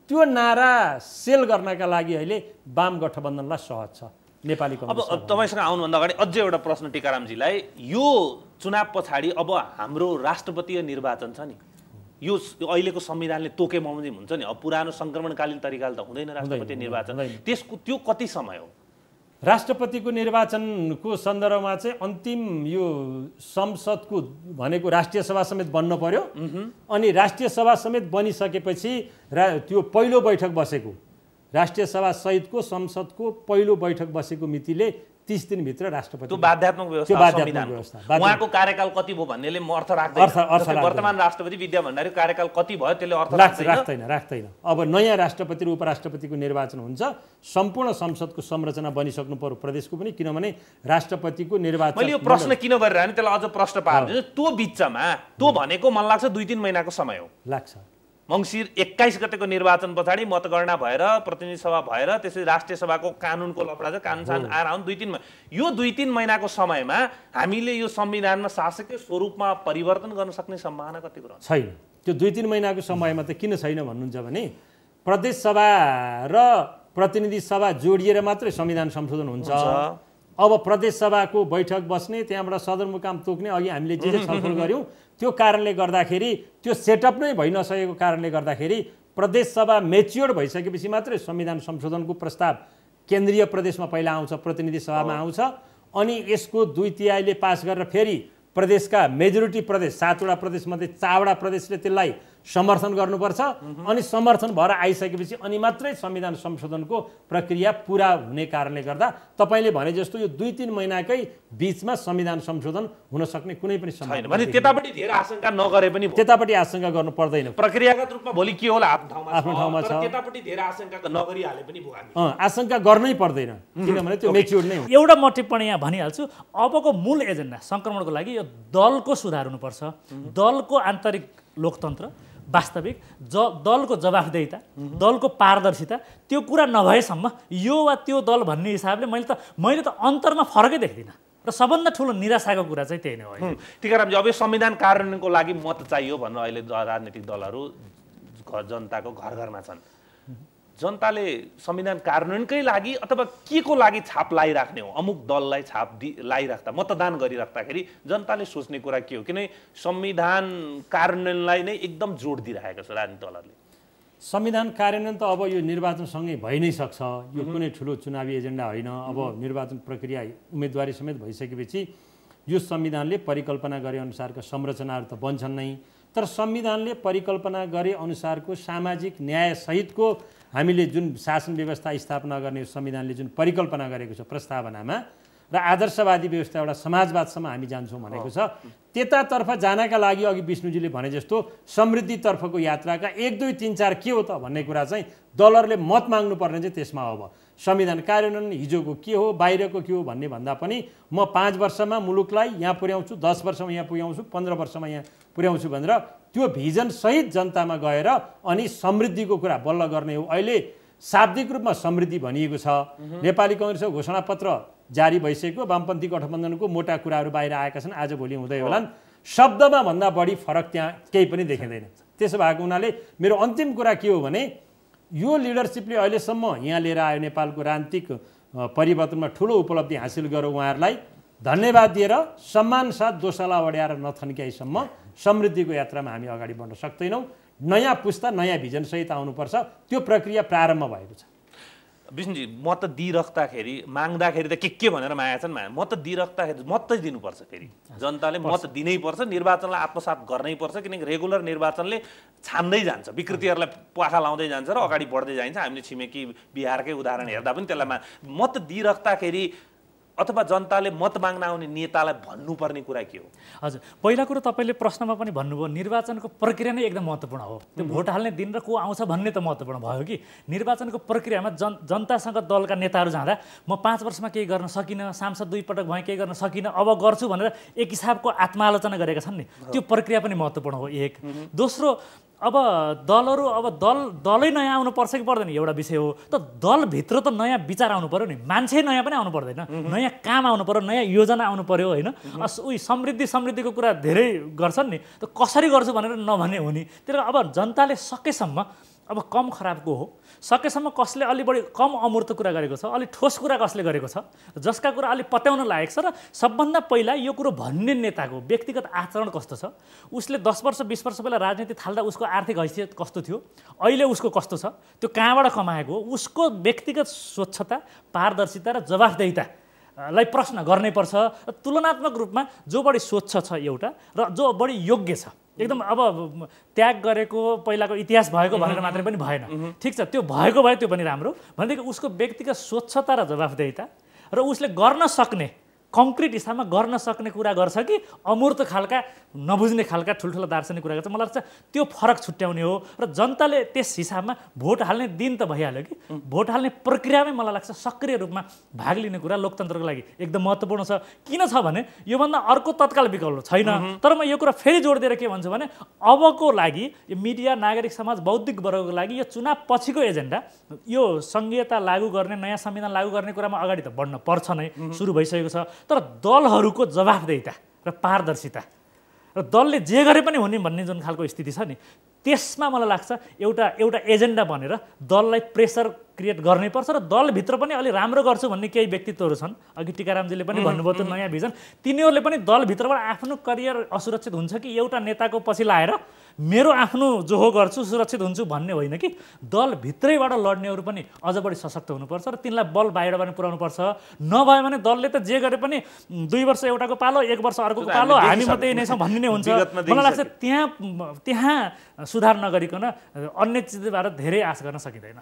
त्यो नारा सेल गर्नका लागि अहिले वाम गठबन्धनलाई सहज छ। नेपाली अब तपाईँसँग आउनुभन्दा अगाडि अझै एउटा प्रश्न टिकारामजीलाई, यो चुनाव पछाडि अब हाम्रो राष्ट्रपतीय निर्वाचन छ नि, यो अहिलेको संविधानले तोके बमोजिम हुन्छ नि, अब पुरानो सङ्क्रमणकालीन तरिकाले त हुँदैन राष्ट्रपति निर्वाचन, त्यसको त्यो कति समय हो? राष्ट्रपतिको निर्वाचनको सन्दर्भमा चाहिँ अन्तिम यो संसदको भनेको राष्ट्रिय सभा समेत बन्न पर्यो, अनि राष्ट्रिय सभा समेत बनिसकेपछि त्यो पहिलो बैठक बसेको राष्ट्रिय सभा सहितको संसदको पहिलो बैठक बसेको मितिले 30 दिनभित्र राष्ट्रपति त्यो बाध्यात्मक व्यवस्था संविधान उहाँको कार्यकाल कति भयो भन्नेले म अर्थ राख्दैन वर्तमान राष्ट्रपति विद्या भण्डारीको कार्यकाल कति भयो त्यसले अर्थ राख्दैन अब नयाँ राष्ट्रपति र उपराष्ट्रपतिको निर्वाचन हुन्छ सम्पूर्ण संसदको संरचना बनिसक्नु पर्यो प्रदेशको पनि किनभने राष्ट्रपतिको निर्वाचन मैले यो प्रश्न किन गरिरहने त्यसलाई अझ प्रश्न पार्दिनु त्यो बिचमा त्यो भनेको मन लाग्छ 2-3 महिनाको समय हो लाग्छ मङ्सिर 21 गतेको निर्वाचन पछाडि मतगणना भएर प्रतिनिधि सभा भएर त्यसै राष्ट्रिय सभाको कानुनको लफडा छ कानुन सान आएर आउन 2-3 यो 2-3 महिनाको समयमा हामीले यो संविधानमा शासकीय स्वरूपमा परिवर्तन गर्न सक्ने सम्भावना कतिको रहन्छ छैन त्यो 2-3 महिनाको समयमा त किन छैन भन्नुहुन्छ भने प्रदेश सभा र प्रतिनिधि सभा जोडिएर मात्रै संविधान संशोधन हुन्छ अब प्रदेश सभाको बैठक बस्ने त्यहाँबाट सदरमुकाम तोक्ने अघि हामीले जे छलफल गर्यौं त्यो कारणले गर्दाखेरि त्यो सेटअप नै भइ नसकेको कारणले गर्दाखेरि प्रदेश सभा मेच्योर्ड भइसकेपछि मात्रै संविधान संशोधनको प्रस्ताव केन्द्रीय प्रदेशमा पहिला आउँछ प्रतिनिधि सभामा आउँछ अनि यसको 2/3 पास गरेर फेरि प्रदेशका मेजोरिटी प्रदेश 7 वटा प्रदेशमध्ये 4 वटा प्रदेशले त्यसलाई समर्थन गर्नुपर्छ अनि समर्थन भएर आइसकेपछि अनि मात्रै संविधान संशोधनको प्रक्रिया पूरा हुने कारणले गर्दा तपाईले भने जस्तो यो 2-3 महिनाकै बीचमा संविधान संशोधन हुन सक्ने कुनै पनि सम्भावना छैन भने त्यतापटि धेरै आशंका नगरे पनि त्यतापटि आशंका गर्नु पर्दैन प्रक्रियागत रूपमा भोलि के होला आफ्नो ठाउँमा छ त्यतापटि धेरै आशंका नगरिहाले पनि भयो आशंका गर्नै पर्दैन किनभने त्यो मेच्योर्ड नै हो एउटा म टिप्पणी यहाँ भनिहाल्छु अबको मूल एजेन्डा संक्रमणको लागि यो दलको सुधार हुनुपर्छ दलको आन्तरिक लोकतन्त्र वास्तविक दलको जवाफदेहिता दलको पारदर्शिता त्यो कुरा नभएसम्म यो वा त्यो दल भन्ने हिसाबले मैले त अन्तरमा फरकै देख्दिनँ र सबभन्दा ठुलो निराशाको कुरा चाहिँ त्यही नै हो टीकारामजी अब यो संविधान कार्यान्वयनको लागि मत चाहियो भनेर अहिले राजनीतिक दलहरू जनताको घर घरमा छन् जनताले संविधान कार्यान्वयनकै लागि अथवा के को लागि छाप लाइराख्ने हो अमुक दललाई छाप लाइराख्दा मतदान गरिराख्दाखेरि जनताले सोच्ने कुरा के हो किनभने संविधान कार्यान्वयनलाई नै एकदम जोड दिइरहेको छ राजनीतिक दलहरूले संविधान कार्यान्वयन त अब यो निर्वाचनसँगै भइ नै सक्छ यो कुनै ठुलो चुनावी एजेन्डा होइन अब निर्वाचन प्रक्रिया उम्मेदवारी समेत भइसकेपछि यो संविधानले परिकल्पना गरे अनुसारका संरचनाहरू त बन्छन् नै तर संविधानले परिकल्पना गरे अनुसारको सामाजिक न्याय सहितको हामीले जुन शासन व्यवस्था स्थापना गर्ने संविधानले जुन परिकल्पना गरेको छ प्रस्तावनामा र आदर्शवादी व्यवस्था एउटा समाजवादसम्म हामी जान्छौँ भनेको छ त्यतातर्फ जानका लागि अघि विष्णुजीले भने जस्तो समृद्धितर्फको यात्राका 1 2 3 4 के हो त भन्ने कुरा चाहिँ दलहरूले मत माग्नु पर्ने चाहिँ त्यसमा अब संविधान कार्यान्वयन हिजोको के हो बाहिरको के हो भन्ने भन्दा पनि म 5 वर्षमा मुलुकलाई यहाँ पुर्याउँछु 10 वर्षमा यहाँ पुर्याउँछु 15 वर्षमा यहाँ पुर्याउँछु भनेर त्यो भिजन सहित जनतामा गएर अनि समृद्धिको कुरा बल्ल गर्ने हो अहिले शाब्दिक रूपमा समृद्धि भनिएको छ नेपाली कांग्रेसको घोषणापत्र जारी भइसकेको वामपन्थी गठबन्धनको मोटा कुराहरू बाहिर आएका छन् आज भोलि हुँदै होलान् शब्दमा भन्दा बढी फरक त्यहाँ केही पनि देखिँदैन त्यसो भएको हुनाले मेरो अन्तिम कुरा के हो भने यो लिडरसिपले अहिलेसम्म यहाँ लिएर आयो नेपालको राजनीतिक परिवर्तनमा ठुलो उपलब्धि हासिल गर्यो उहाँहरूलाई धन्यवाद दिएर सम्मान साथ दोसाला ओड्याएर नथन्क्याइसम्म समृद्धिको यात्रामा हामी अगाडि बढ्न सक्दैनौँ नयाँ पुस्ता नयाँ भिजन सहित आउनुपर्छ त्यो प्रक्रिया प्रारम्भ भएको छ विष्णुजी मत दिइराख्दाखेरि माग्दाखेरि त के भनेर मागेछन् मत दिइराख्दाखेरि मत दिनुपर्छ फेरि जनताले मत दिनै पर्छ निर्वाचनलाई आत्मसात गर्नै पर्छ किनकि रेगुलर निर्वाचनले छान्दै जान्छ विकृतिहरूलाई पाखा लाउँदै जान्छ र अगाडि बढ्दै जान्छ हामीले छिमेकी बिहारकै उदाहरण हेर्दा पनि त्यसलाई मत दिइराख्दाखेरि अथवा जनताले मत माग्न आउने नेतालाई भन्नुपर्ने कुरा के हो हजुर पहिला कुरो तपाईँले प्रश्नमा पनि भन्नुभयो निर्वाचनको प्रक्रिया नै एकदम महत्त्वपूर्ण हो त्यो भोट हाल्ने दिन र को आउँछ भन्ने त महत्त्वपूर्ण भयो कि निर्वाचनको प्रक्रियामा जनतासँग दलका नेताहरू जाँदा म 5 वर्षमा केही गर्न सकिनँ सांसद 2 पटक भएँ केही गर्न सकिनँ अब गर्छु भनेर एक हिसाबको आत्मालोचना गरेका छन् नि त्यो प्रक्रिया पनि महत्त्वपूर्ण हो एक दोस्रो अब दलहरू अब दलै नयाँ आउनु पर्छ कि पर्दैन एउटा विषय हो त दलभित्र त नयाँ विचार आउनु पर्यो नि मान्छे नयाँ पनि आउनु पर्दैन नयाँ काम आउनु पर्यो नयाँ योजना आउनु पर्यो होइन उही समृद्धिको कुरा धेरै गर्छन् नि त कसरी गर्छु भनेर नभने हो नि त्यसले अब जनताले सकेसम्म अब कम खराबको हो सकेसम्म कसले अलि बढी कम अमूर्त कुरा गरेको छ अलि ठोस कुरा कसले गरेको छ जसका कुरा अलि पत्याउन लायक छ र सबभन्दा पहिला यो कुरो भन्ने नेताको व्यक्तिगत आचरण कस्तो छ उसले 10 वर्ष 20 वर्ष पहिला राजनीति थाल्दा उसको आर्थिक हैसियत कस्तो थियो अहिले उसको कस्तो छ त्यो कहाँबाट कमाएको हो उसको व्यक्तिगत स्वच्छता पारदर्शिता र जवाफदेहिता लाई प्रश्न गर्नै पर्छ तुलनात्मक रूपमा जो बढी स्वच्छ छ एउटा र जो बढी योग्य छ एकदम अब त्याग गरेको पहिलाको इतिहास भएको भनेर मात्रै पनि भएन। ठिक छ, त्यो भएको भए त्यो पनि राम्रो भनेदेखि उसको व्यक्तिगत स्वच्छता र जवाफदेहिता र उसले गर्न सक्ने कङ्क्रिट हिसाबमा गर्न सक्ने कुरा गर्छ कि अमूर्त खालका नबुझ्ने खालका ठुल्ठुला दार्शनिक कुरा गर्छ। मलाई लाग्छ त्यो फरक छुट्याउने हो र जनताले त्यस हिसाबमा भोट हाल्ने दिन त भइहाल्यो कि भोट हाल्ने प्रक्रियामै मलाई लाग्छ सक्रिय रूपमा भाग लिने कुरा लोकतन्त्रको लागि एकदम महत्त्वपूर्ण छ। किन छ भने योभन्दा अर्को तत्काल विकल्प छैन। तर म यो कुरा फेरि जोड दिएर के भन्छु भने अबको लागि यो मिडिया, नागरिक समाज, बौद्धिक वर्गको लागि यो चुनाव पछिको एजेन्डा, यो संघीयता लागू गर्ने, नयाँ संविधान लागू गर्ने कुरामा अगाडि त बढ्न पर्छ नै, सुरु भइसकेको छ। तर दलहरूको जवाफदेहिता र पारदर्शिता र दलले जे गरे पनि हुने भन्ने जुन खालको स्थिति छ नि, त्यसमा मलाई लाग्छ एउटा एजेन्डा बनेर दललाई प्रेसर क्रिएट गर्नैपर्छ र दलभित्र पनि अलि राम्रो गर्छु भन्ने केही व्यक्तित्वहरू छन्। अघि टीकारामजीले पनि भन्नुभयो त्यो नयाँ भिजन, तिनीहरूले पनि दलभित्रबाट आफ्नो करियर असुरक्षित हुन्छ कि एउटा नेताको पछि लाएर मेरो आफ्नो जो हो गर्छु सुरक्षित हुन्छु भन्ने होइन कि दलभित्रैबाट लड्नेहरू पनि अझ बढी सशक्त हुनुपर्छ र तिनलाई बल बाहिर पनि पुर्याउनुपर्छ। नभए भने दलले त जे गरे पनि 2 वर्ष एउटाको पालो, 1 वर्ष अर्कोको पालो, हामी मात्रै नै छौँ भन्ने नै हुन्छ। मलाई लाग्छ त्यहाँ सुधार नगरिकन अन्य चिजबाट धेरै आश गर्न सकिँदैन।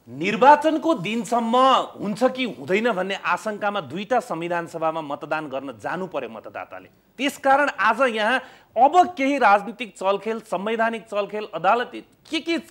निर्वाचनको दिनसम्म हुन्छ कि हुँदैन भन्ने आशंकामा 2टा संविधान सभामा मतदान गर्न जानु पर्यो मतदाताले। त्यसकारण आज यहाँ अब केही राजनीतिक चलखेल, संवैधानिक चलखेल, अदालती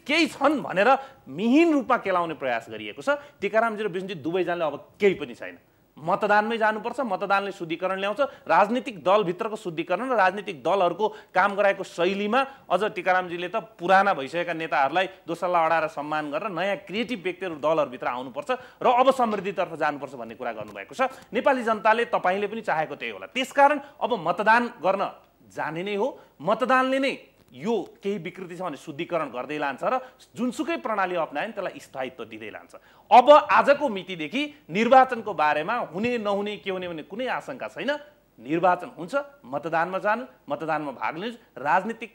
केही छन् भनेर मिहिन रूपमा केलाउने प्रयास गरिएको छ। टीकारामजी र विष्णुजी दुवैजनाले अब केही पनि छैन, मतदानमै जानुपर्छ, मतदानले शुद्धिकरण ल्याउँछ। राजनीतिक दलभित्रको शुद्धिकरण र राजनीतिक दलहरूको काम गराएको शैलीमा अझ टीकारामजीले त पुराना भइसकेका नेताहरूलाई दोस्रोलाई अडाएर सम्मान गरेर नयाँ क्रिएटिभ व्यक्तिहरू दलहरूभित्र आउनुपर्छ र अब समृद्धितर्फ जानुपर्छ भन्ने कुरा गर्नुभएको छ। नेपाली जनताले तपाईँले पनि चाहेको त्यही होला। त्यसकारण अब मतदान गर्न जाने नै हो। मतदानले नै यो केही विकृति छ भने शुद्धिकरण गर्दै लान्छ र जुनसुकै प्रणाली अप्नायो त्यसलाई स्थायित्व दिँदै लान्छ। अब आजको मितिदेखि निर्वाचनको बारेमा हुने नहुने के हुने भन्ने कुनै आशंका छैन। निर्वाचन हुन्छ, मतदानमा जानु, मतदानमा भाग लिनु, राजनीतिक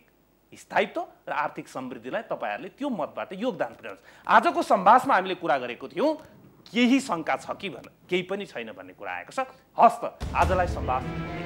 स्थायित्व र आर्थिक समृद्धिलाई तपाईँहरूले त्यो मतबाट योगदान पुर्याउनु। आजको सम्वादमा हामीले कुरा गरेको थियौँ केही शङ्का छ कि भनेर, केही पनि छैन भन्ने कुरा आएको छ। हस्त आजलाई सम्वाद